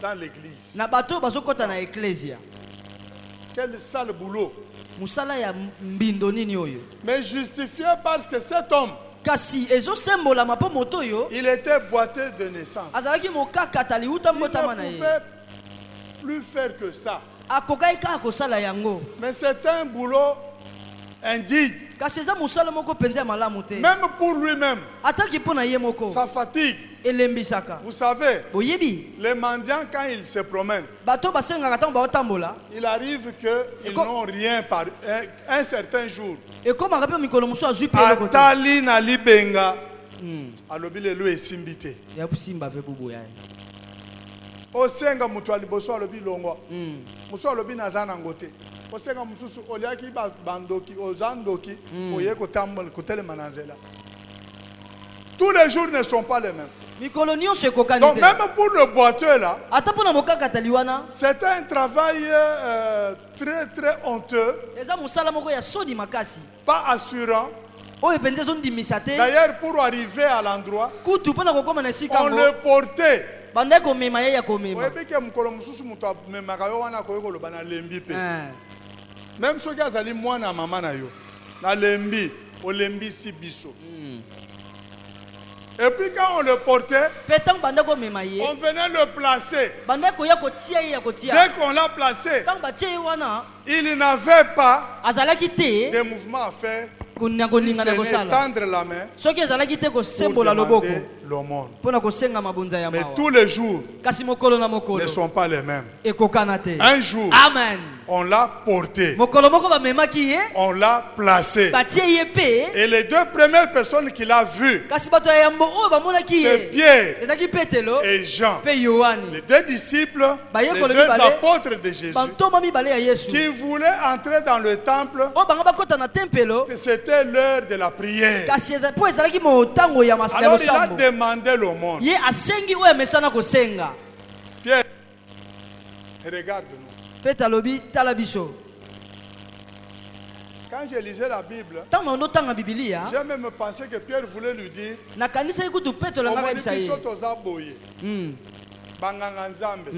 dans l'église. na bato oyo bazokɔta na eklesia. Quel sale boulot. Musala ya mbindo nini oyo? Mais justifié parce que cet homme kasi ezo sembola mapo moto yo Il était boiteux de naissance. azalaki mokaka tali uta Il mbotama ne na ye pouvait plus faire que ça. akokai kaka kosala yango Mais c'est un boulot indigne. kasi eza mosala moko penza ya malamu te Même pour lui-même, ataki mpo na ye moko ça fatigue. elembisaka Vous savez, boyebi les mendiants, quand ils se promènent, bato basengaka ntango baotambola il arrive qu'ils n'ont rien par un certain jour. ekomaka mpe mikolo mosusu azwi mpe eloko te Atali na libenga, alobi lelo esimbi te. ya kosimba mpe bubuya Osenga mutu aliboso alobi longwa. Musu alobi naza nango te. Osenga mususu oliaki bandoki ozandoki oye kotambola kotelema na nzela. Tous les jours ne sont pas les mêmes. mikolo nyonso ekokani Donc te même pour le boiteux là, ata mpo na mokakatali wana c'est un travail très très honteux, eza mosala moko ya soni makasi pas assurant. oyo mpenza ezondimisa te D'ailleurs, pour arriver à l'endroit, kutu mpo na kokóma na esika on yango le portait. bandai komema ye ya komema oyebike mukolo mususu mutu amemaka yo wana akoki koloba nalembi pe. Même soki azali mwana mama na yo nalembi olembisi biso. Et puis quand on le portait, mpe ntango bandai komema ye on venait le placer. bandai koya kotia ye ya kotia Dès qu'on l'a placé, ntango batie ye wana il n'avait pas azalaki te de mouvement à faire. Si koningana ce n'est kosala tendre la main soki ezalaki te pour kosembola loboko demander l'aumône. mpo na kosenga mabunza ya Mais mawa tous les jours kasi mokolo na ne mokolo sont pas les mêmes. ekokana te Un jour, amen on l'a porté, mokolo moko bamemaki ye on l'a placé. batie ye mpe Et les deux premières personnes qu'il a vues, kasi bato ya yambo oyo bamonaki c'est ye Pierre ezalaki petelo et Jean, mpe yohani les deux disciples, les Bayekolo deux mibale, apôtres de Jésus, bantoma mibale ya yesu qui voulaient entrer dans le temple, oyo bango bakɔta na tempelo que c'était l'heure de la prière. kasi mpo ezalaki motango ya Alors il a losambo demandé l'aumône. ye asengi oyo amesana kosenga Pierre, regarde-nous. mpe talobi tala biso Quand je lisais la Bible, ntango ondotanga bibilia j'ai même pensé que Pierre voulait lui dire, nakanisaki kutu petelo ngaka yebisa ye Omoni biso toza boye, banganga nzambe,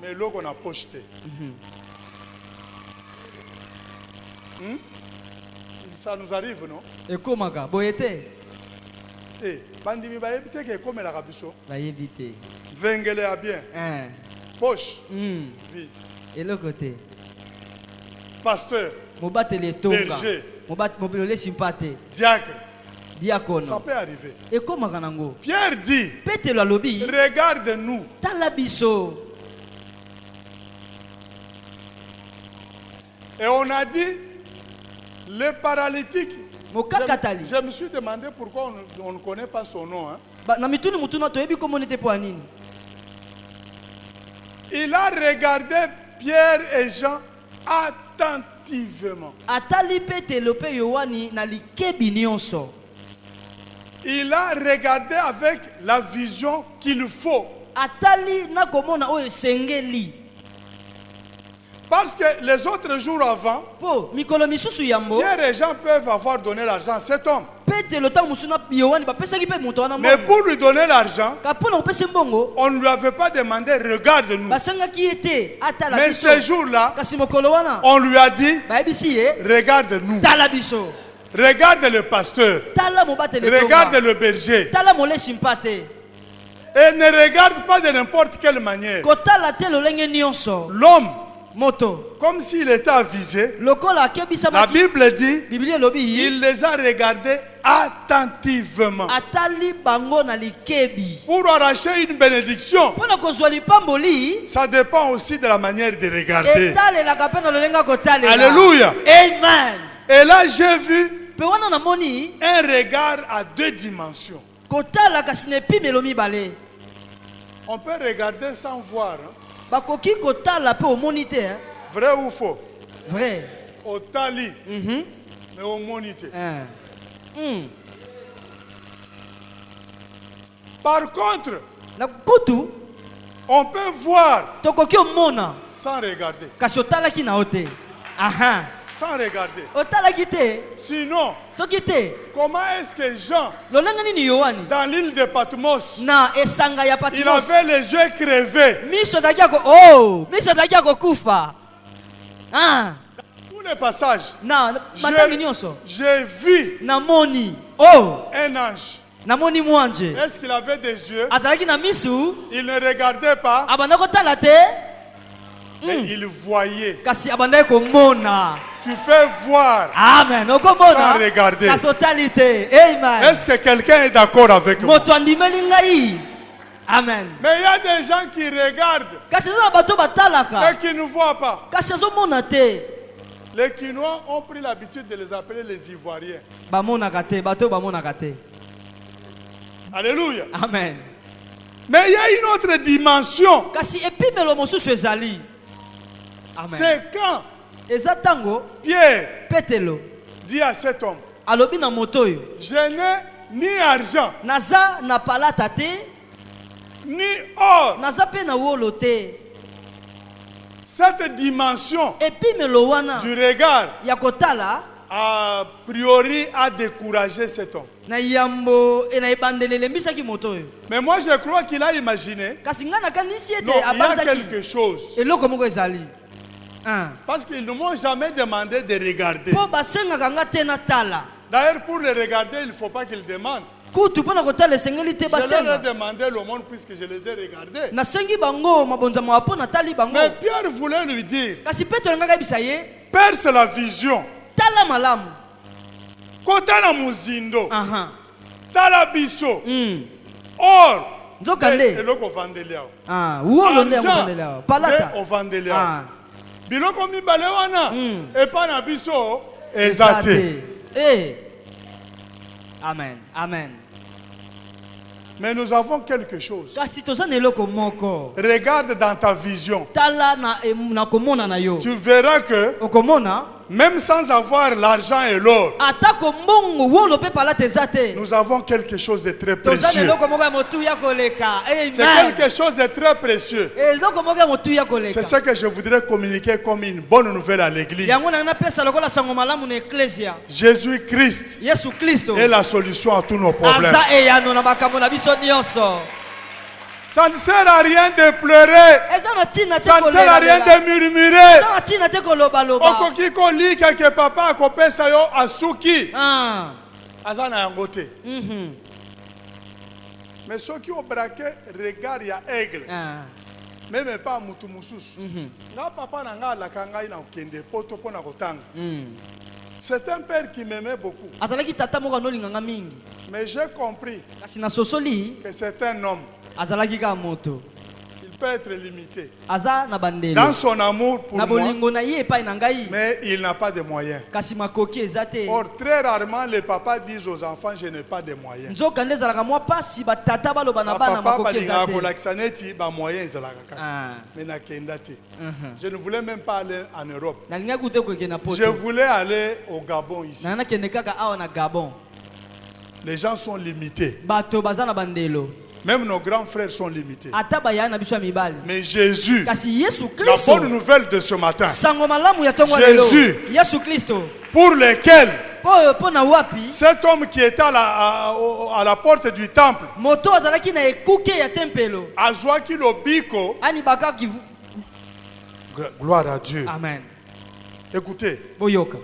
mais eloko na poche te. Ça nous arrive, non? ekomaka boye te Eh, bandimi bayebi te ke ekomelaka biso. bayebi te Vengele ya bien, poche vide. eloko te Pasteur, mobateli etonga Berger. mobilolesi mpa te diacre, ça diakono peut arriver. ekomaka nango Pierre dit, petelo alobi regarde-nous. tala biso Et on a dit, le paralytique. mokakatali Je me suis demandé pourquoi on ne connaît pas son nom. Hein. na mituni mutuna toyebi komoni te mpo ya nini Il a regardé Pierre et Jean attentivement. atali petelo mpe yohani na likebi nyonso Il a regardé avec la vision qu'il faut. atali na komona oyo esengeli Parce que les autres jours avant, mpo mikolo misusu yambo Pierre et Jean peuvent avoir donné l'argent à cet homme. petelo ntango mosusu na yohani bapesaki mpe moto wana Mais mbongo pour lui donner l'argent, ka mpo na kopesa mbongo on ne lui avait pas demandé, regarde-nous. basangaki ye te atala Mais biso ce jour-là, kasi mokolo wana on lui a dit, bayebisi ye regarde-nous. tala biso Regarde le pasteur. tala mobateli Regarde etonga le berger. tala molesi mpa te Et ne regarde pas de n'importe quelle manière. kotala te lolenge nyonso L'homme, moto comme s'il était avisé, lokola la akebisamaki Bible dit, biblia elobi il les a regardés attentivement. atali bango na likebi Pour arracher une bénédiction, mpo na kozwa lipamboli ça dépend aussi de la manière de regarder. etalelaka mpe na lolenga kotalela Alléluia. amen Et là, j'ai vu mpe wana namoni un regard à deux dimensions. kotala kasi na epimelo mibale On peut regarder sans voir. Hein. bakoki kotala mpe omoni te hein. Vrai ou faux? vrai Au tali, mais au monité. Par contre, na kutu on peut voir tokoki omona sans regarder. kasi otalaki na yo te aha Sans regarder. otalaki te Sinon, soki te comment est-ce que Jean, lolenge nini yohani dans l'île de Patmos, na esanga ya il patimos avait les yeux crevés? miso ezalaki ya miso ezalaki ya kokufa Tous de passages, Na matangi nyonso. j'ai vu Namoni. Oh. un ange. Namoni mwanje. Est-ce qu'il avait des yeux? Azalaki na misu. Il ne regardait pas, Abanda kotala te. mais il voyait. Kasi abanda komona. Tu peux voir Amen. Okomona. sans regarder. Kasotalité. Amen. Est-ce que quelqu'un est d'accord avec moi? Moto andimeli ngai. Amen. Mais il y a des gens qui regardent, Kasi na bato batalaka. mais qui ne voient pas. Kasi azomona te. Les Quinois ont pris l'habitude de les appeler les Ivoiriens. Bamonaka te. Bato bamonaka te. Alléluia. Amen. Mais il y a une autre dimension. Kasi epimelo mosusu ezali. Amen. C'est quand Eza tango Pierre Petelo dit à cet homme, alobi na moto oyo. je n'ai ni argent, Naza na palata te. ni or. Naza pe na wolo te. Cette dimension Epimelo wana du regard, ya kotala a priori, a découragé cet homme. na yambo na ebandelele mbisaki moto oyo. Mais moi, je crois qu'il a imaginé, Kasi nga nakanisi non, ete il y a abanzaki quelque chose. eloko moko ezali. Parce qu'ils ne m'ont jamais demandé de regarder. Po basengaka nga te na tala. D'ailleurs, pour le regarder, il ne faut pas qu'ils demandent. Kutu mpona kotala esengeli te Je leur ai basenga. demandé le monde puisque je les ai regardés. Nasengi bango mabonzamo apo natali bango. Mais Pierre voulait lui dire, Kasi Petelo nga kabisa ye perce la vision. tala malamu. Kotana muzindo. Aha. Tala biso. Or. Nzokande. Eloko vandeliao. Wolo nde ngondela. Palata. O vandeliao. Biloko mibale wana. Epa na biso ezate. Amen. Amen. Mais nous avons quelque chose. Kasi tozana eloko moko. Regarde dans ta vision. Tala na komona na yo. Tu verras que Okomona. même sans avoir l'argent et l'or, Atako mbongo wolo pe palata ezate. nous avons quelque chose de très Tozana précieux. eloko moko ya motu ya koleka. C'est Amen. quelque chose de très précieux. Eloko moko ya motu ya koleka. C'est ce que je voudrais communiquer comme une bonne nouvelle à l'église. Yango na pesa lokola sango malamu na ecclesia. Jésus-Christ Yesu Kristo. est la solution à tous nos problèmes. Aza eyano na makambo na biso nyonso. Ça ne sert à rien de pleurer. Eza na tina te Ça ne kolela. sert à rien de murmurer. Eza na tina te koloba loba. Okoki kolika ke papa akopesa yo asuki. Aza na yango te. Mais ceux qui ont braqué regard ya aigle. Même pas mutu mususu. Nga papa na nga alaka ngai na okende poto pona kotanga. C'est un père qui m'aimait beaucoup. Azalaki tata moko anolinganga mingi. Mais j'ai compris Kasi na sosoli que c'est un homme. azalaki ka moto. Il peut être limité Aza na bandelo. dans son amour pour Na moi, bolingo na ye epai na ngai. mais il n'a pas de moyens. Kasi makoki eza te. Or, très rarement, les papas disent aux enfants, je n'ai pas de moyens. Nzoka nde ezalaka mwa pasi batata baloba na bana Papa makoki eza balingaka te. kolakisa neti ba moyens ezalaka kaka. Ah. Mais nakenda te. Je ne voulais même pas aller en Europe. Nalingaki ute koke na Je poto. voulais aller au Gabon ici. Na nakende kaka awa na Gabon. Les gens sont limités. Bato baza na bandelo. Même nos grands frères sont limités. Ata baya na biso ya mibali. Mais Jésus, Kasi Yesu la Kristo. bonne nouvelle de ce matin, Sango malamu ya tongo lelo. Jésus. Yesu Kristo. pour lesquels Po na wapi? cet homme qui était à la porte du temple, Moto azalaki na ekuke ya tempelo. azwaki lobiko. Ani bakaki Gloire à Dieu. Amen. Écoutez, Boyoka.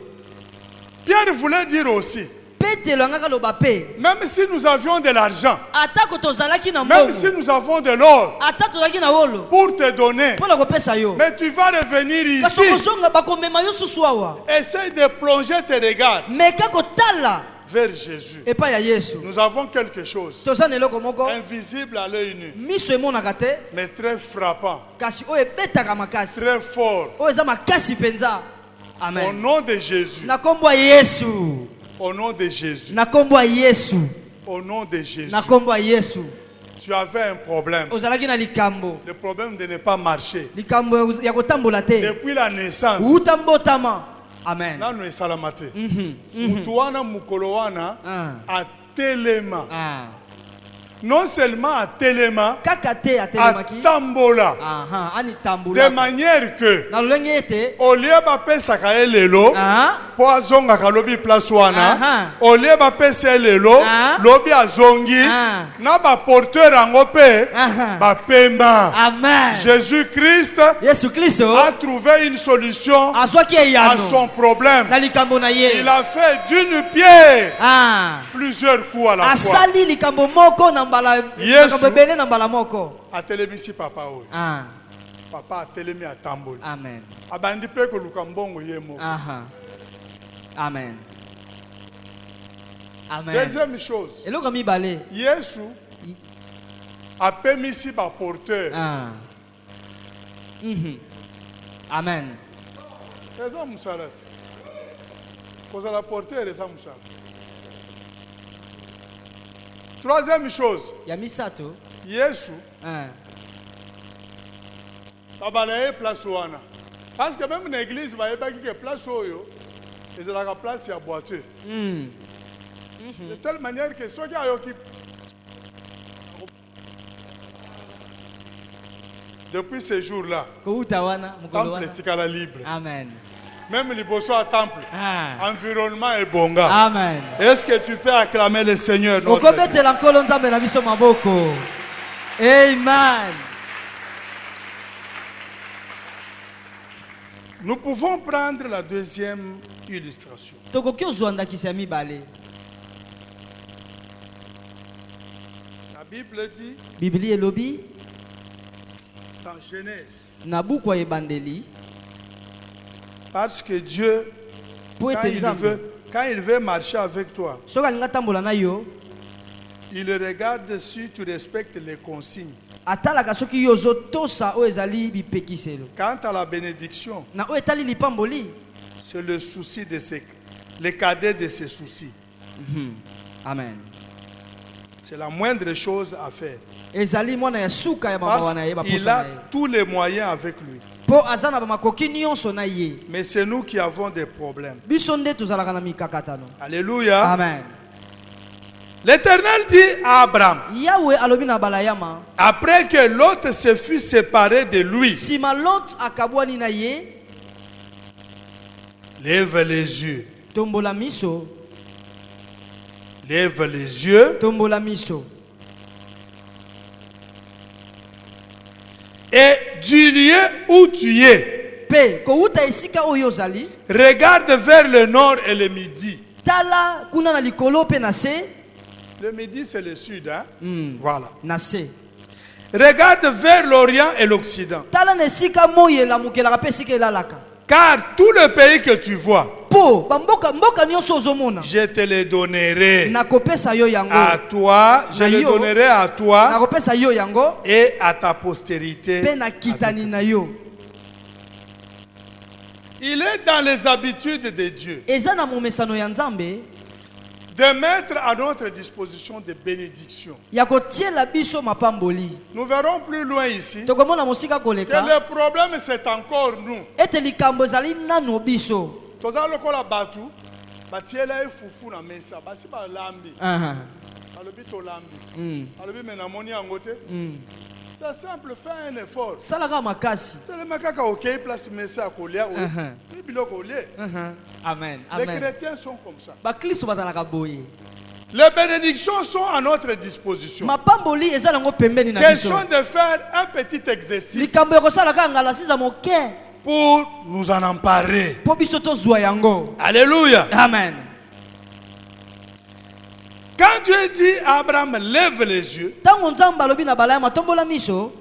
Pierre voulait dire aussi, Petelo angaka loba pe. même si nous avions de l'argent, Atako tozalaki na même mbongo. si nous avons de l'or Ata tozalaki na wolo. pour te donner, Pona kopesa yo. mais tu vas revenir Kaso ici, kosonga bakomema yo susu awa. essaye de plonger tes regards Meka kotala vers Jésus. epa ya Yesu. Nous avons quelque chose Toza na eloko moko. invisible à l'œil nu, Miso emonaka te. mais très frappant, Kasi oyo ebetaka makasi. très fort. Oyo eza makasi penza. Au Amen. nom de Jésus, Na kombo ya Yesu. au nom de Jésus, Na kombo ya Yesu. au nom de Jésus. Na kombo ya Yesu. Tu avais un problème, Ozalaki na likambo. le problème de ne pas marcher. Likambo ya kotambola te. Depuis la naissance, Utambotama. Amen. nanu esalama te. Mutu wana mukolo wana atelema. non seulement à Téléma, kaka te à atelemaki Tambola, aha ani de tambula manière que na lolenge ete au lieu bapesaka ye lelo aha po azongaka lobi place wana Aha. au lieu bapesa ye lelo Ah. lobi azongi Ah. na baporteur yango mpe Aha. bapemba. amen Jésus-Christ Yesu Kristo a trouvé une solution azwaki à eyano son problème. na likambo na ye Il a fait d'une pierre ah plusieurs coups à la fois. asali likambo moko na mbala Yesu. likambo ebele na mbala moko Atelemisi papa oyo. ah Papa atelemi atamboli. amen Abandi pe koluka mbongo ye moko. aha amen amen Deuxième chose, eloko mibale Yesu apemisi baporteur. ah amen Eza musala ti. Kozala porteur eza musala. Troisième chose, ya misato Yesu ah babalaye place wana. Parce que même dans l'église, bayebaki que place oyo ezalaka place ya boiteux. De telle manière que ceux qui ayoki depuis ce jour-là, kouta wana mukolo temple wana etikala libre. amen Même liboso à temple, ah environnement est bonga. amen Est-ce que tu peux acclamer le Seigneur notre Dieu? okobetela nkolo nzambe na biso maboko amen Nous pouvons prendre la deuxième illustration. tokoki ozwa ndakisa ya mibale La Bible dit biblia elobi dans Genèse, na buku ya ebandeli parce que Dieu, po ete nzambe quand il veut marcher avec toi, soki alingi atambola na yo il regarde si tu respectes les consignes. atalaka soki yo ozotosa oyo ezali bipekiselo Quant à la bénédiction, na oyo etali lipamboli c'est le souci de ses, le cadet de ses soucis. amen C'est la moindre chose à faire. ezali mwana ya suka ya Parce mama na ye qu'il baposa a na ye tous les moyens avec lui. mpo aza na bamakoki nyonso na ye Mais c'est nous qui avons des problèmes. biso nde tozalaka na mikakatano Alléluia. amen L'Éternel dit à Abraham, yawe alobi na balayama après que l'autre se fut séparé de lui, nsima lot akabwani na ye lève les yeux. tombola miso Lève les yeux tombola miso et du lieu où tu es, mpe kowuta esika oyo ozali regarde vers le nord et le midi. tala kuna na likolo mpe na se Le midi, c'est le sud. Hein? Voilà. na se Regarde vers l'Orient et l'Occident. tala na esika moi elamukelaka mpe esika elalaka Car tout le pays que tu vois, mpo mboka nyonso ozomona je te le donnerai nakopesa yo yango à toi, je Na le yo. donnerai à toi nakopesa yo yango et à ta postérité. mpe na kitani na yo Il est dans les habitudes de Dieu eza na momesano ya nzambe de mettre à notre disposition des bénédictions. ya kotiela biso mapamboli Nous verrons plus loin ici tokomona mosika que koleka le problème c'est encore nous. ete likambo ezali nano biso Toza lokola batu batiela ye fufu na mesa basi balambi balobi tolambi balobi me namoni yango te. C'est simple, fais un effort. salaka makasi Telema kaka okei place mesa ya kolia oyo fi biloko olie. amen Les amen chrétiens sont comme ça. bakristo bazalaka boye Les bénédictions sont à notre disposition. mapamboli eza nango pembeni na biso Question de faire un petit exercice likambo ekosalaka ngala siza moke pour nous en emparer. mpo biso tozwa yango Alléluia. amen Quand Dieu dit à Abraham, lève les yeux ntango nzambe alobi na balayama tombola miso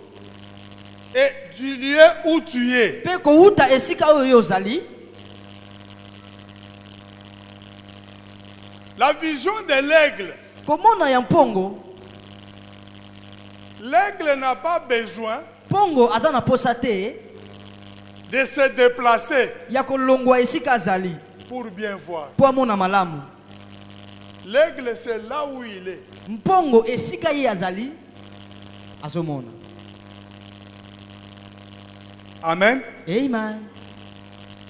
et du lieu où tu es, mpe kowuta esika oyo ozali la vision de l'aigle. komona ya mpongo L'aigle n'a pas besoin mpongo aza na posa te de se déplacer ya kolongwa esika azali pour bien voir. mpo amona malamu L'aigle, c'est là où il est. mpongo esika ye azali azomona Amen. amen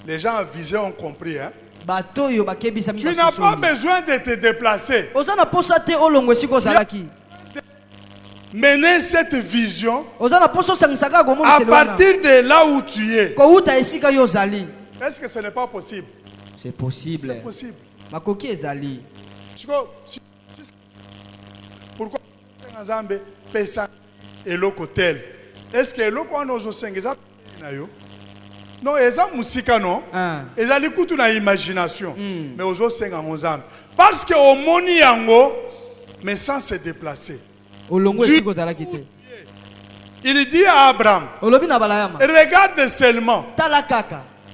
Les gens avisés ont compris. Hein? bato oyo bakebisami Tu n'as pas besoin de te déplacer. oza na posa te olongwa esika ozalaki mener cette vision oza na poso sangisaka à komonisa partir de là où tu es. kouta esika yo ozali. Est-ce que ce n'est pas possible? C'est possible. C'est possible. Makoki ezali. Pourquoi Nzambe pesa eloko tel? Est-ce que eloko wana ozosengeza na yo? Non, eza musika non. Eza likutu na imagination. Mais ozosenga Nzambe. Parce que omoni yango mais sans se déplacer. Il dit à Abraham, regarde seulement.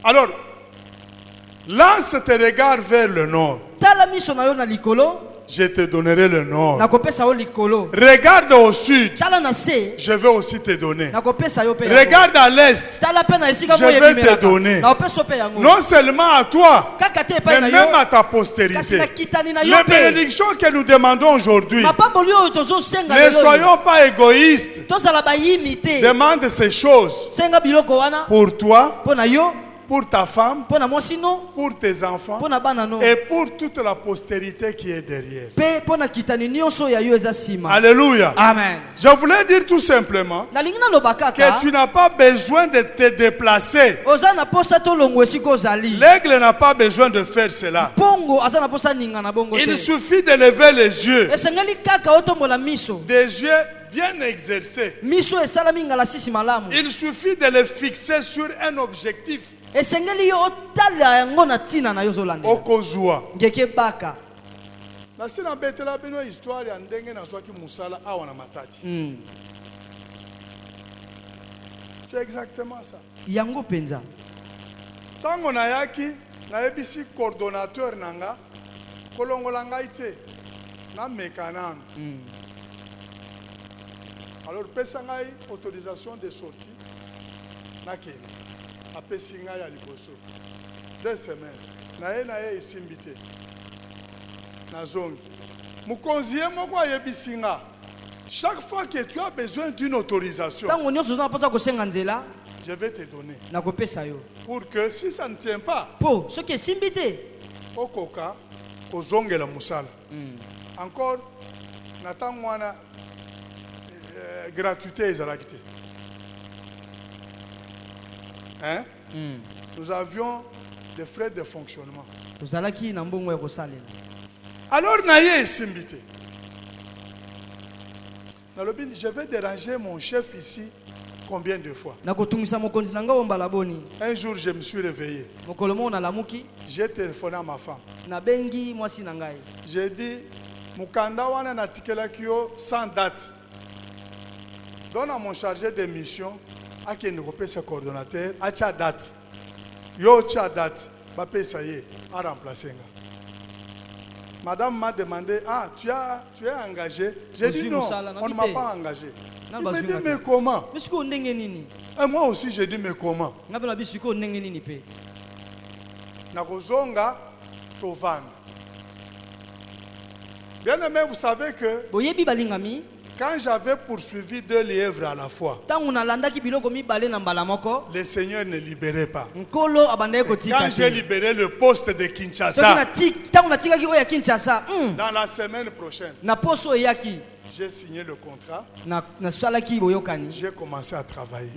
Alors, lance tes regards vers le nord. Je te donnerai le nord. Regarde au sud. Je vais aussi te donner. Regarde à l'est. Je vais te donner. Non seulement à toi, mais même à ta postérité. Les bénédictions que nous demandons aujourd'hui, ne soyons pas égoïstes. Demande ces choses pour toi, pour ta femme, pour tes enfants et pour toute la postérité qui est derrière. Alléluia. Amen. Je voulais dire tout simplement que tu n'as pas besoin de te déplacer. L'aigle n'a pas besoin de faire cela. Il suffit de lever les yeux. Des yeux bien exercés. Il suffit de les fixer sur un objectif. Okozua. Nasi na betela beno histoire ya ndenge na zwaki musala awa na matati. C'est exactement ça. Yango penza. Tango na yaki na ebisi coordonnateur nanga kolongola ngai te na mekanano. Alors pesa ngai autorisation de sortie na kene. Apesi ngai ya liboso 2 semaines na ye isimbite na zongi mukonziye moko ayebisi nga chaque fois que tu as besoin d'une autorisation je vais te donner pour que si ça ne tient pas okoka kozongela musala encore natango wana gratuité ezalaki te. Hein? Nous avions des frais de fonctionnement. Alors, Naye Simbite. Je vais déranger mon chef ici combien de fois? Un jour, je me suis réveillé. J'ai téléphoné à ma femme. J'ai dit, Mukanda wana na tikela kyo sans date. Donne à mon chargé de mission. A qui ne repère ses coordonnateurs, a cha date. Yo cha date, va payer ça y est, a remplacé. Madame m'a demandé, ah, tu es engagé? J'ai dit non, on ne m'a pas engagé. Il m'a dit, mais comment? Et moi aussi, j'ai dit, mais comment? Nakozonga Tovan. Bien aimé, vous savez que quand j'avais poursuivi 2 lièvres à la fois, le Seigneur ne libérait pas. Quand j'ai libéré le poste de Kinshasa, dans la semaine prochaine, j'ai signé le contrat. J'ai commencé à travailler.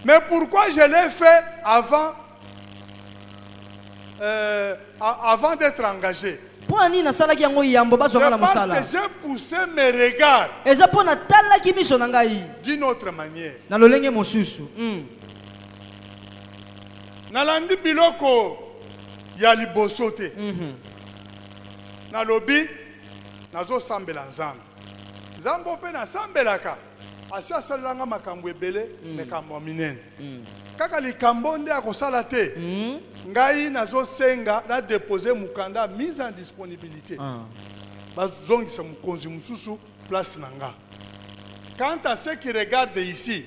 Mais pourquoi je l'ai fait avant d'être engagé? C'est parce que j'ai poussé mes regards d'une autre manière. Nalandi biloko ya liboso te. Nalobi nazo sambela nzambe. Nzambe pe na sambelaka. Asi asalanga makambo ebele mekambo minene. Kaka likambo nde akosala te. Ngai nazo senga na déposer mukanda mise en disponibilité. Bazongisa mukonzi mususu place nanga. Quant à ceux qui regardent ici,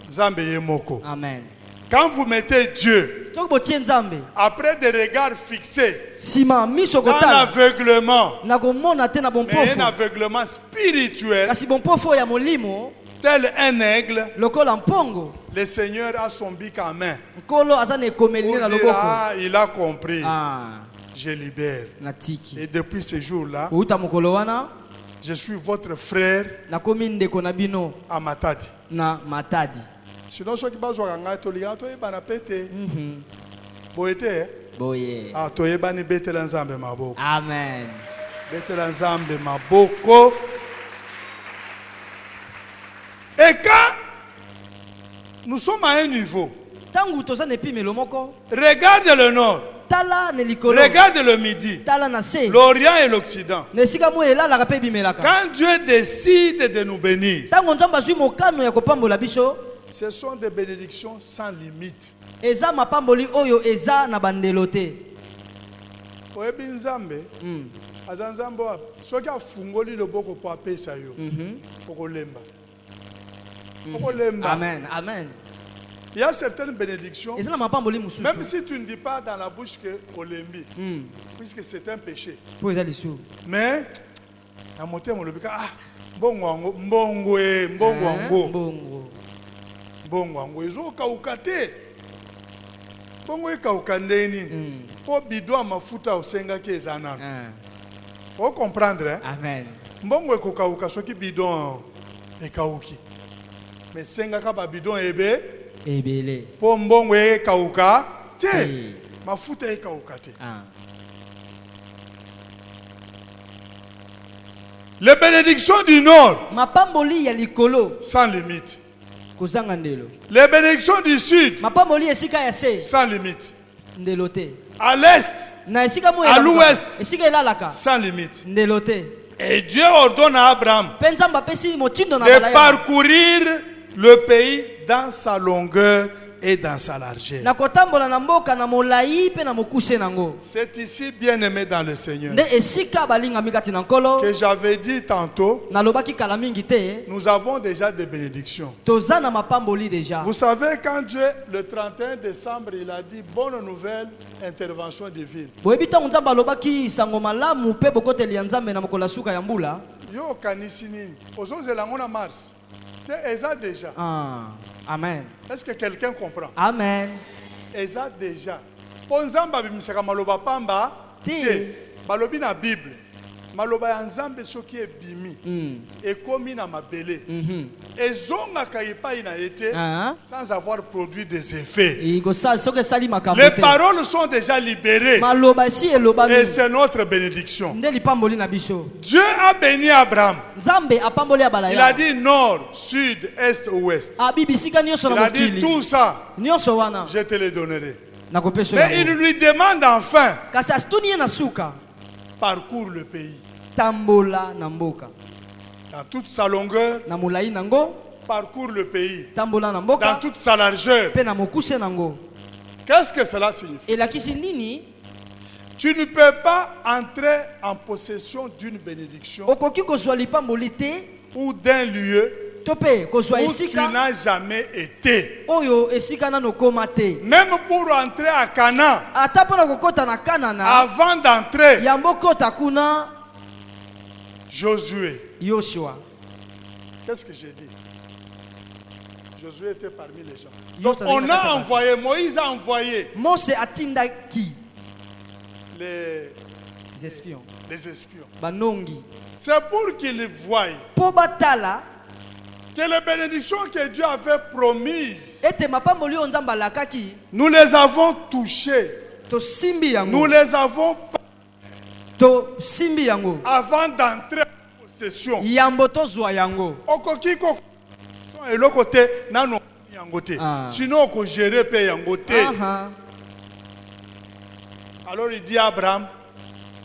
Nzambe yemoko. Amen. Quand vous mettez Dieu après des regards fixés dans l'aveuglement, mais un aveuglement spirituel, tel un aigle, le Seigneur a son bic en main. Il a compris. Je libère. Et depuis ce jour-là, Je suis votre frère nakomi ndeko na bino à Matadi. na Matadi. Sinon, ceux qui basent sur un gâteau, les gâteaux, ils vont péter. Boyete, Boye. ah, toi, ils vont péter l'ensemble, ma boko. Amen. Péter l'ensemble, ma boko. Et quand nous sommes à un niveau, Tangu toza ne pimelo moko. regarde le nord, Tala ne likolo. regarde le midi, Tala na se. l'Orient et l'Occident. Ne sika mo elala ka pe bimelaka. Quand Dieu décide de nous bénir, Tango nzamba zwi mokano ya kopambola biso. ce sont des bénédictions sans limite. Eza mapamboli oyo eza na bandelo te. Oyebi nzambe, aza nzambe wa soki afungoli loboko po apesa yo, okolemba. Okolemba. Amen. Amen. Il y a certaines bénédictions, Eza na mapamboli mususu. même si tu ne dis pas dans la bouche que olembi, puisque c'est un péché. Po eza lisu. Mais, na motema olobika, ah, mbongo wango, mbongo e, mbongo wango, Bongo. mbongo wango, ezokauka te. Mbongo ekauka ndeni, po bidon ya mafuta osengaki eza nano. Faut comprendre, hein? Amen. Mbongo ekokauka soki bidon ekauki. Mais sengaka ba bidon ebe, Ebele. po mbongo ekauka te. Eh. Mafuta ekauka te. Ah. Les bénédictions du nord, Mapamboli ya likolo sans limite. kozanga ndelo. Les bénédictions du sud, Mapamboli esika ya se sans limite. ndelo te. À l'est, Na esika mo À l'ouest. esika elalaka sans limite. ndelo te. Et Dieu ordonne à Abraham Pe nzamba apesi motindo na de balaya. parcourir le pays dans sa longueur et dans sa largeur. Na kotambola na mboka na molai pe na mokuse nango. C'est ici, bien-aimé dans le Seigneur, Nde esika balinga mikati na nkolo. que j'avais dit tantôt, Nalobaki kala mingi te. nous avons déjà des bénédictions. Toza na mapamboli déjà. Vous savez, quand Dieu, le 31 décembre, il a dit bonne nouvelle, intervention divine. Boyebi ntango nzambe alobaki sango malamu pe bokoteli ya nzambe na mokolo ya suka ya mbula. Yo okanisi nini? Ozozela ngo na Mars. Te eza déjà. Ah. Amen. Est-ce que quelqu'un comprend? Amen. Eza déjà. Po nzambe abimisaka maloba pamba te. Balobi na Bible. Maloba ya nzambe soki ebimi. Ekomi na mabele. Ezongaka epai na ete Ah. sans avoir produit des effets. Iko sa soke sali makambo Les te. paroles sont déjà libérées. Maloba si elobami. Et c'est notre bénédiction. Nde lipamboli na biso. Dieu a béni Abraham. Nzambe apamboli Il a abalaya. dit nord, sud, est, ouest. Abibisika nyonso Il na a dit mokili. tout ça, Nyonso wana je te le donnerai. nakopesa Mais il yango. lui demande enfin, Kasi asituni ye na suka. parcours le pays. Tambola na mboka. Dans toute sa longueur, Na molai nango. parcours le pays. Tambola na Dans mboka. toute sa largeur. Pe na mokuse nango. Qu'est-ce que cela signifie? Elakisi nini? Tu ne peux pas entrer en possession d'une bénédiction Okoki kozwa lipamboli te. ou d'un lieu To pe kozwa où tu esika. n'as jamais été. Oyo esika nano koma te. Même pour entrer à Canaan, Ata mpona kokota na Kanana. avant d'entrer, Yambo kota kuna Josué. Yoshua. Qu'est-ce que j'ai dit? Josué était parmi les gens. Yo Donc on tazali na a kati ya envoyé, Moïse a envoyé Mose atindaki les espions. espions. Banongi. C'est pour qu'ils voient Po batala que les bénédictions que Dieu avait promises, ete mapamboli oyo nzambe alakaki nous les avons touchées, tosimbi nous yango. les avons Tosimbi yango. avant d'entrer en possession. Yambo tozwa yango. Okoki ko eloko te nano yango te. Ah. Sinon oko gérer pe yango te. Aha. Alors il dit à Abraham,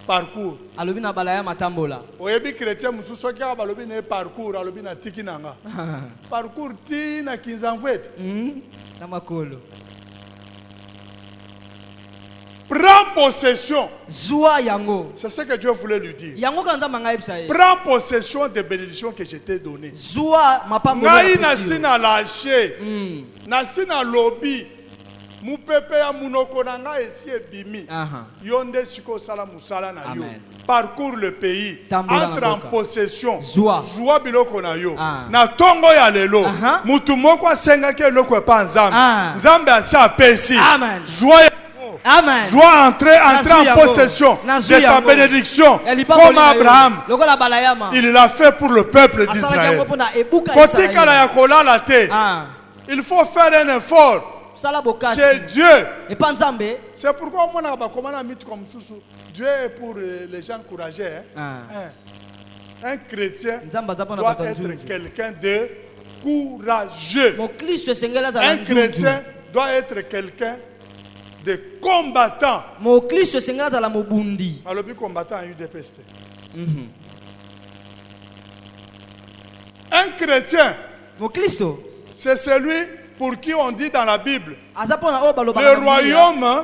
parcours. Alobi na balaya matambola. Oyebi chrétien mususu soki abalobi na parcours alobi na tiki nanga. Parcours ti na kinzamvwete. Na makolo. Prends possession. Zwa yango. C'est ce que Dieu voulait lui dire. Yango ka nzambe ngai ebisa ye. Prends possession des bénédictions que je t'ai données. Zwa mapamboli. Ngai ya na pusi yo. sina lâché. Na sina lobi. Mupepe ya munoko na ngai esi ebimi. Aha. Yo nde siko sala musala na yo. Amen. Parcours le pays. Tambola na Entre en mboka. possession. Zwa. Zwa biloko na yo. Ah. Na tongo ya lelo. Aha. Mutu moko asengaki eloko epa nzambe. Ah. Nzambe asi apesi. Amen. Zwa yango. Amen. Sois entrer en possession de ta bénédiction. Comme Abraham, il l'a fait pour le peuple d'Israël. Il faut faire un effort chez Dieu. C'est pourquoi Dieu est pour les gens courageux. Un chrétien doit être quelqu'un de courageux. Un chrétien doit être quelqu'un de combattant. Alors, le combattant a eu des pestes. Un chrétien, c'est celui pour qui on dit dans la Bible, le royaume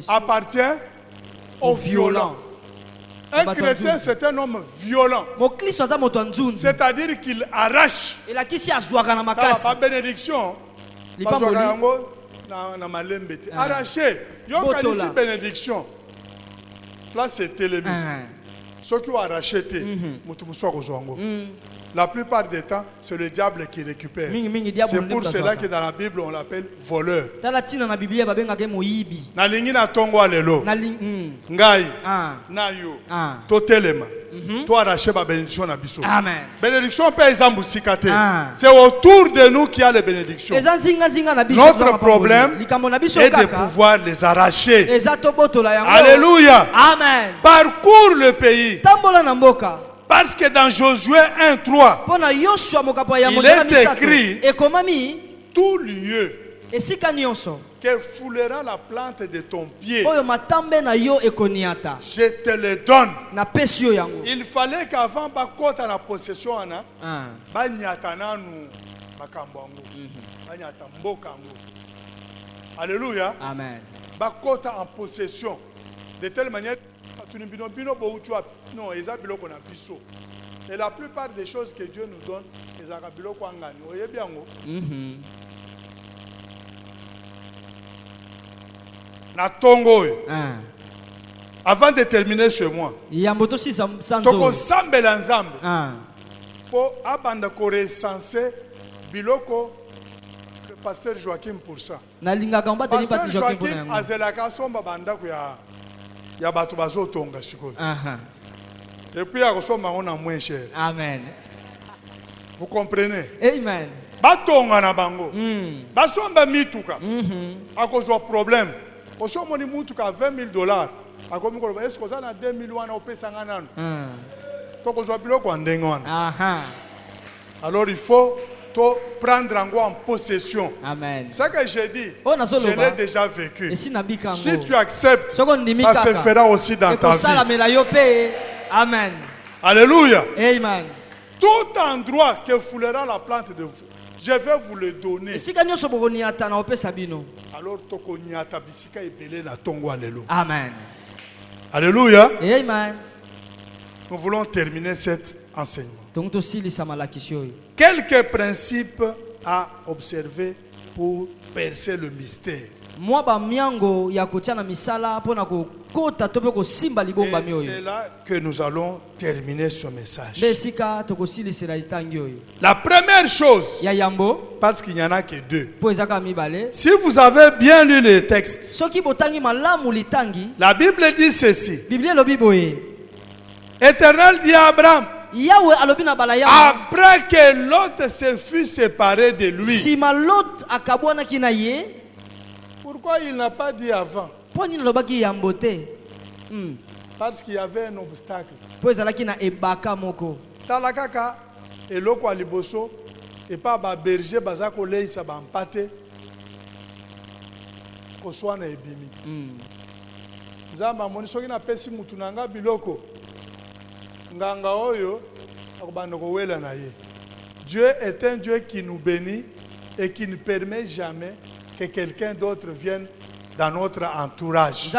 appartient aux violents. Un chrétien, c'est un homme violent. C'est-à-dire qu'il arrache. Pas bénédiction. Arracher. Ici bénédiction. Là, c'est télémis. Ceux qui ont arraché, la plupart des temps, c'est le diable qui récupère. C'est pour cela que dans la Bible, on l'appelle voleur. Nalingi na tongo alelo. Ngai. Nayo. Totelema. Toi arracher ma bénédiction na biso. Amen. Bénédiction peut ezambusikate. C'est autour de nous qu'il y a les bénédictions. Notre problème est de pouvoir les arracher. Alléluia. Amen. Parcours le pays. Parce que dans Josué 1:3, il est écrit tout lieu que foulera la plante de ton pied, je te le donne. Il fallait qu'avant bakota na possession banyata nanu bakambango banyata mbokango. Alléluia. Amen. Bakota en possession de telle manière. Et la plupart des choses que Dieu nous donne, avant de terminer ce mois, toko sambela nzambe po abanda ko recenser biloko que pasteur Joachim pour ça. Pasteur Joachim azelaka somba banda ko ya bato bazotonga sikoyo. Et puis akosomba on moins cher. Amen. Vous comprenez? Amen. Batonga na bango. Basomba mituka. Akozwa problème. Osomoni mutuka $20,000. Akomi ko est-ce que ça na 2,000 wana opesa nganano? Tokozwa biloko andenga wana. Alors il faut prendre en possession. Amen. Ce que j'ai dit, je l'ai déjà vécu. Si tu acceptes, ça se fera aussi dans ta vie. Amen. Alléluia. Amen. Tout endroit que foulera la plante de vous, je vais vous le donner. Alors, amen. Alléluia. Amen. Nous voulons terminer cet enseignement. Quelques principes à observer pour percer le mystère. Et c'est là que nous allons terminer ce message. La première chose, parce qu'il n'y en a que deux. Si vous avez bien lu les textes, la Bible dit ceci. Éternel dit à Abraham, après que Lot se fut séparé de lui, pourquoi il n'a pas dit avant? Parce qu'il y avait un obstacle. Talakaka eloko aliboso et pas ba berger bazako leisa ba mpate koswana ebimi. Nzamba moni soki na pesi mutu nanga biloko nganga oyo akobanda kowela na ye. Dieu est un Dieu qui nous bénit et qui ne permet jamais que quelqu'un d'autre vienne dans notre entourage.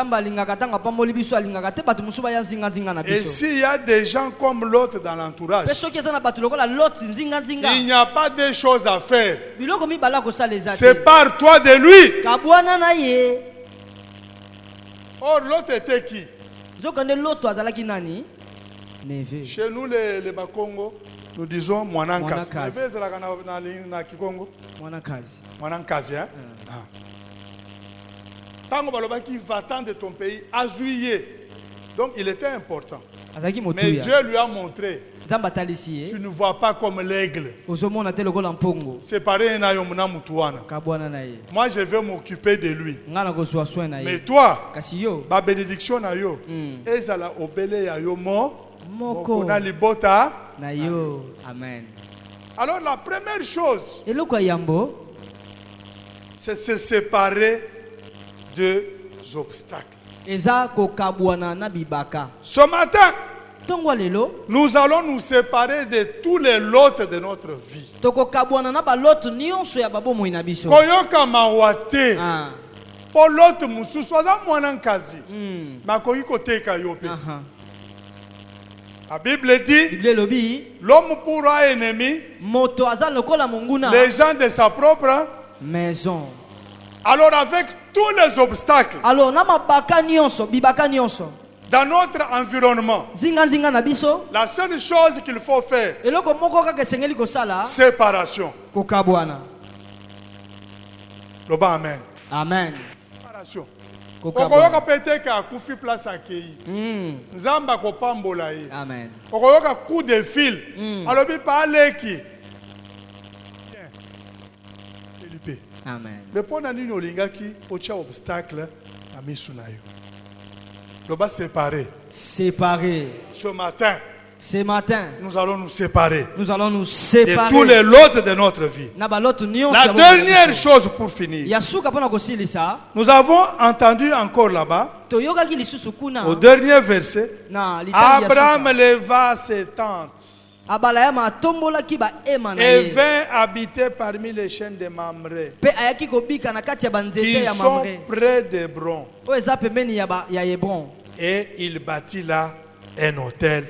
Et s'il y a des gens comme l'autre dans l'entourage, il n'y a pas de choses à faire. Sépare-toi de lui. Or, l'autre était qui? Chez nous, les Bakongo, Nous disons Mwanankazi. Mwanankazi. Mwanankazi. Mwanankazi, hein? Tango balobaki va-t'en de ton pays, azuié. Donc il était important. Azaki Mais motuya. Dieu lui a montré, Nzamba talisi tu ne vois pas comme l'aigle. ozomona te lokola mpongo. C'est pareil na yo muna mutuana. Kabwana na ye. Moi je vais m'occuper de lui. Ngana kozwa soin na Mais ye. toi, Kasi yo ba bénédiction na yo, ezala obele ya yo moko na libota. na yo. Amen. Alors la première chose, Eloko ya yambo c'est se séparer des obstacles. eza kokabwana na bibaka. Ce matin, Tongo lelo nous allons nous séparer de tous les lots de notre vie. tokokabwana na baloto nyonso ya babomoi na biso. Koyoka mawate. Ah. Po lot mususu aza Mwanankazi. Makoki koteka yo pe. Aha. La Bible dit, Bible lobi l'homme pourra ennemi moto aza lokola monguna les gens de sa propre. maison. Alors avec tous les obstacles Alors na mabaka nyonso bibaka nyonso dans notre environnement, zinga na biso la seule chose qu'il faut faire, eloko moko kaka esengeli kosala séparation. kokabwana. Loba amen. Amen. Séparation. Kokabwana. Okoyoka peut-être akufi place akei. Nzamba kopambola ye. Amen. Okoyoka coup de fil. Alobi pa aleki. Felipe. Amen. Mais pour nani olingaki ocha obstacle na misu na yo. Loba séparer. Séparer. Ce matin, Ce matin, nous allons nous séparer nous allons nous de séparer. tous les lots de notre vie. Na baloto nyonso La ya bomoi na dernière biso. chose pour finir. Yasuka pona kosilisa Nous avons entendu encore là-bas, toyokaki lisusu kuna au dernier verset, na litani ya Abraham suka. leva ses tentes Abala ya matombolaki baema na et ye vint habiter parmi les chaînes de Mamré mpe ayaki kobika na kati ya banzete qui ya sont Mamre près d'Hébron. oyo eza pembeni ya Hebron. Et il bâtit là un hôtel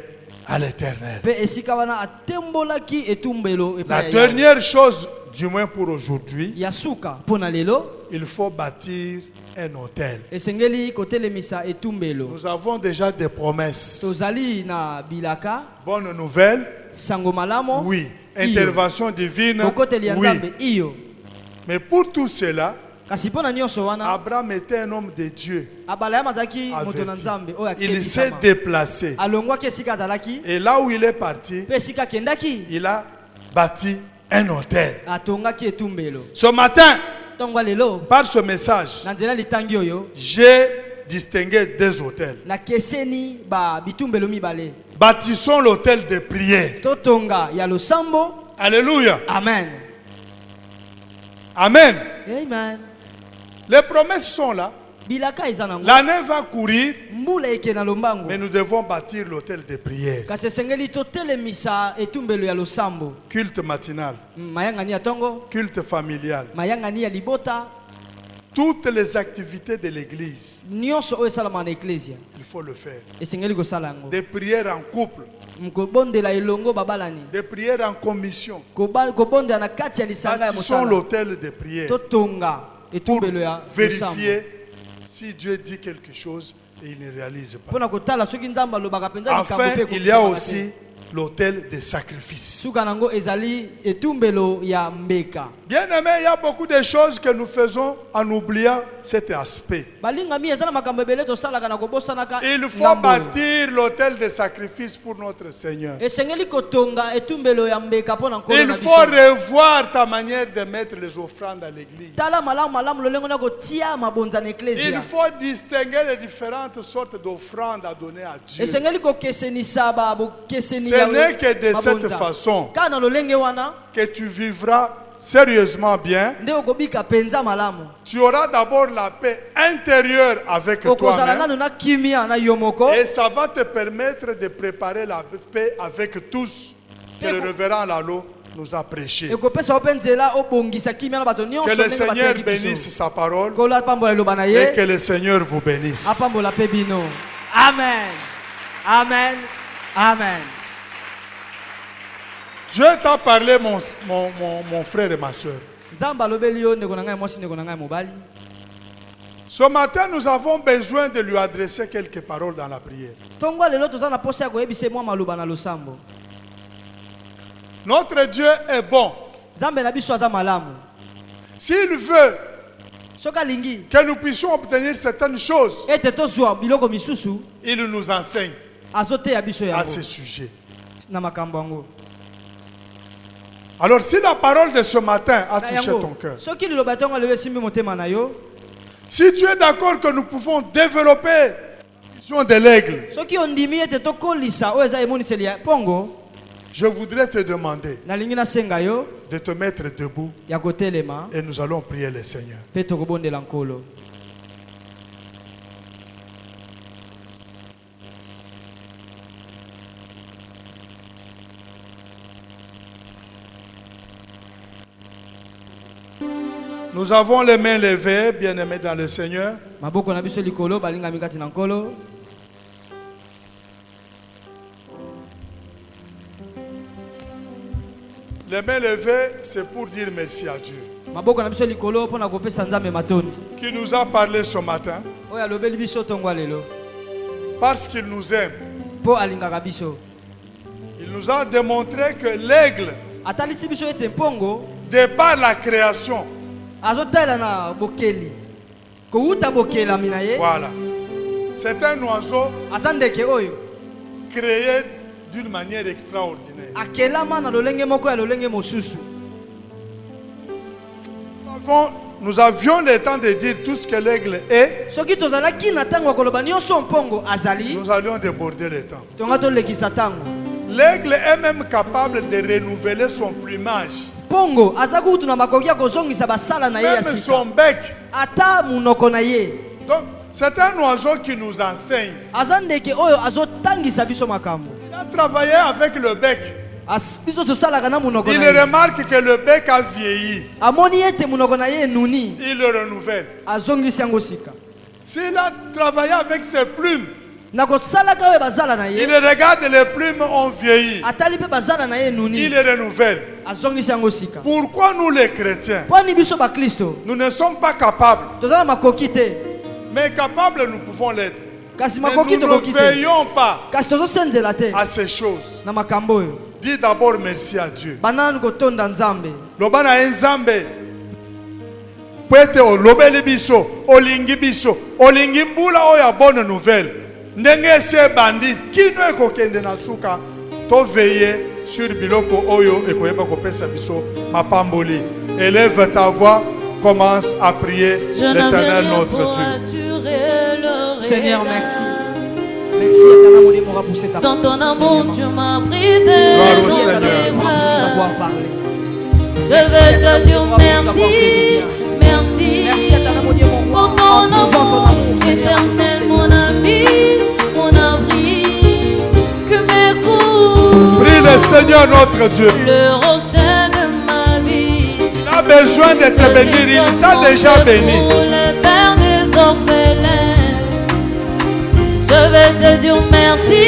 à l'Éternel. Mpe esika wana atembolaki etumbelo epai La ya Yawe. dernière chose, du moins pour aujourd'hui, Ya suka mpona lelo il faut bâtir un hôtel. esengeli kotelemisa etumbelo. Nous avons déjà des promesses. Tozali na bilaka Bonne nouvelle, sango malamo oui. iyo. Intervention divine, Bokoteli ya oui. Nzambe iyo. Mais pour tout cela, Kasi mpona nyonso wana Abraham était un homme de Dieu. abala ya mazalaki moto na Averti. Nzambe oyo Il s'est akebisama. déplacé. Alongwaki esika azalaki Et là où il est parti, mpe esika akendaki il a bâti un hôtel. atongaki etumbelo. Ce matin, Ntongo lelo par ce message, na nzela litangi oyo j'ai distingué deux hôtels. nakeseni bitumbelo mibale. Bâtissons l'hôtel de prière. Totonga ya losambo. Alléluia. Amen. Amen. Amen. Les promesses sont là. Bilaka eza nango. L'année va courir, Mbula eke na lombango. mais nous devons bâtir l'hôtel de prière. Kasi esengeli totelemisa etumbelo ya losambo. Culte matinal, Mayangani ya tongo, culte familial. mayangani ya libota, Toutes les activités de l'église, nyonso oyo esalama na eklesia il faut le faire. esengeli kosala yango. Des prières en couple, Kobondela elongo babalani. des prières en commission. Kobondela na kati ya lisanga ya Bâtissons mosala. l'hôtel de prière Totonga pour etumbelo ya losambo. vérifier si Dieu dit quelque chose et il ne réalise pas. Mpona kotala soki Nzambe alobaka penza likambo Enfin, mpe il y a ekomisamaka aussi te. l'hôtel de sacrifice. Suka nango ezali etumbelo ya mbeka. Bien aimé, il y a beaucoup de choses que nous faisons en oubliant cet aspect. Balingami eza na makambo ebele tosalaka na kobosanaka Il faut ngambo. bâtir l'hôtel de sacrifice pour notre Seigneur. Esengeli kotonga etumbelo ya mbeka mpona nkolo Il na faut biso. revoir ta manière de mettre les offrandes à l'église. Tala malamu malamu lolenge na kotia mabonza na Il eklesia. faut distinguer les différentes sortes d'offrandes à donner à Dieu. Esengeli kokesenisa bokeseni Ce n'est que de cette mabonza. façon Kaka na lolenge wana que tu vivras sérieusement bien. nde okobika penza malamu. Tu auras d'abord la paix intérieure avec Okozala toi-même. nanu na kimia na yo moko. Et ça va te permettre de préparer la paix avec tous que le révérend Lalo nous a prêché. Ekopesa yo mpe nzela obongisa kimia na bato nyonso Que le ndenge Seigneur bateyaki bénisse biso. sa parole Nkolo apambola eloba na et ye. que le Seigneur vous bénisse. Apambola mpe bino. Amen. Amen. Amen. Dieu t'a parlé, mon frère et ma soeur. Nzambe alobeli yo ndeko na ngai mwasi ndeko na ngai mobali. Ce matin, nous avons besoin de lui adresser quelques paroles dans la prière. Tongo lelo toza na posa ya koyebisa mwa maloba na losambo. Notre Dieu est bon. S'il veut que nous puissions obtenir certaines choses, il nous enseigne à ce sujet. Alors si la parole de ce matin a touché ton cœur, si tu es d'accord que nous pouvons développer la vision de l'aigle, je voudrais te demander de te mettre debout et nous allons prier le Seigneur. Nous avons les mains levées, bien-aimés dans le Seigneur. Les mains levées, c'est pour dire merci à Dieu qui nous a parlé ce matin parce qu'il nous aime. Il nous a démontré que l'aigle, de par la création, voilà, c'est un oiseau créé d'une manière extraordinaire. Nous avions le temps de dire tout ce que l'aigle est. Nous allions déborder le temps. L'aigle est même capable de renouveler son plumage. Même son bec. Donc, c'est un oiseau qui nous enseigne. Il a travaillé avec le bec. Il remarque que le bec a vieilli. Il le renouvelle. S'il a travaillé avec ses plumes, il regarde les plumes ont vieilli. Il les renouvelle. Pourquoi nous les chrétiens, nous ne sommes pas capables, mais capables nous pouvons l'être. Mais nous ne veillons pas à ces choses. Dis d'abord merci à Dieu. Lobana enzambe. Pwete o lobeli biso, olingi biso, olingi mbula oya bonne nouvelle. Ndenge se bandi kino ekokende na suka to veiller sur biloko oyo ekoyeba kopesa biso mapamboli. Élève ta voix, commence à prier l'Éternel notre Dieu. Seigneur, merci. Merci à dans ton amour, tu m'as brisé. Merci d'avoir parlé. Je vais te dire merci. Merci pour ton amour éternel, mon ami, mon abri. Que m'écoute. Prie le Seigneur notre Dieu. Le rocher de ma vie. Il a besoin de te bénir. Il t'a déjà béni. Pour les pères des orphelins. Je vais te dire merci.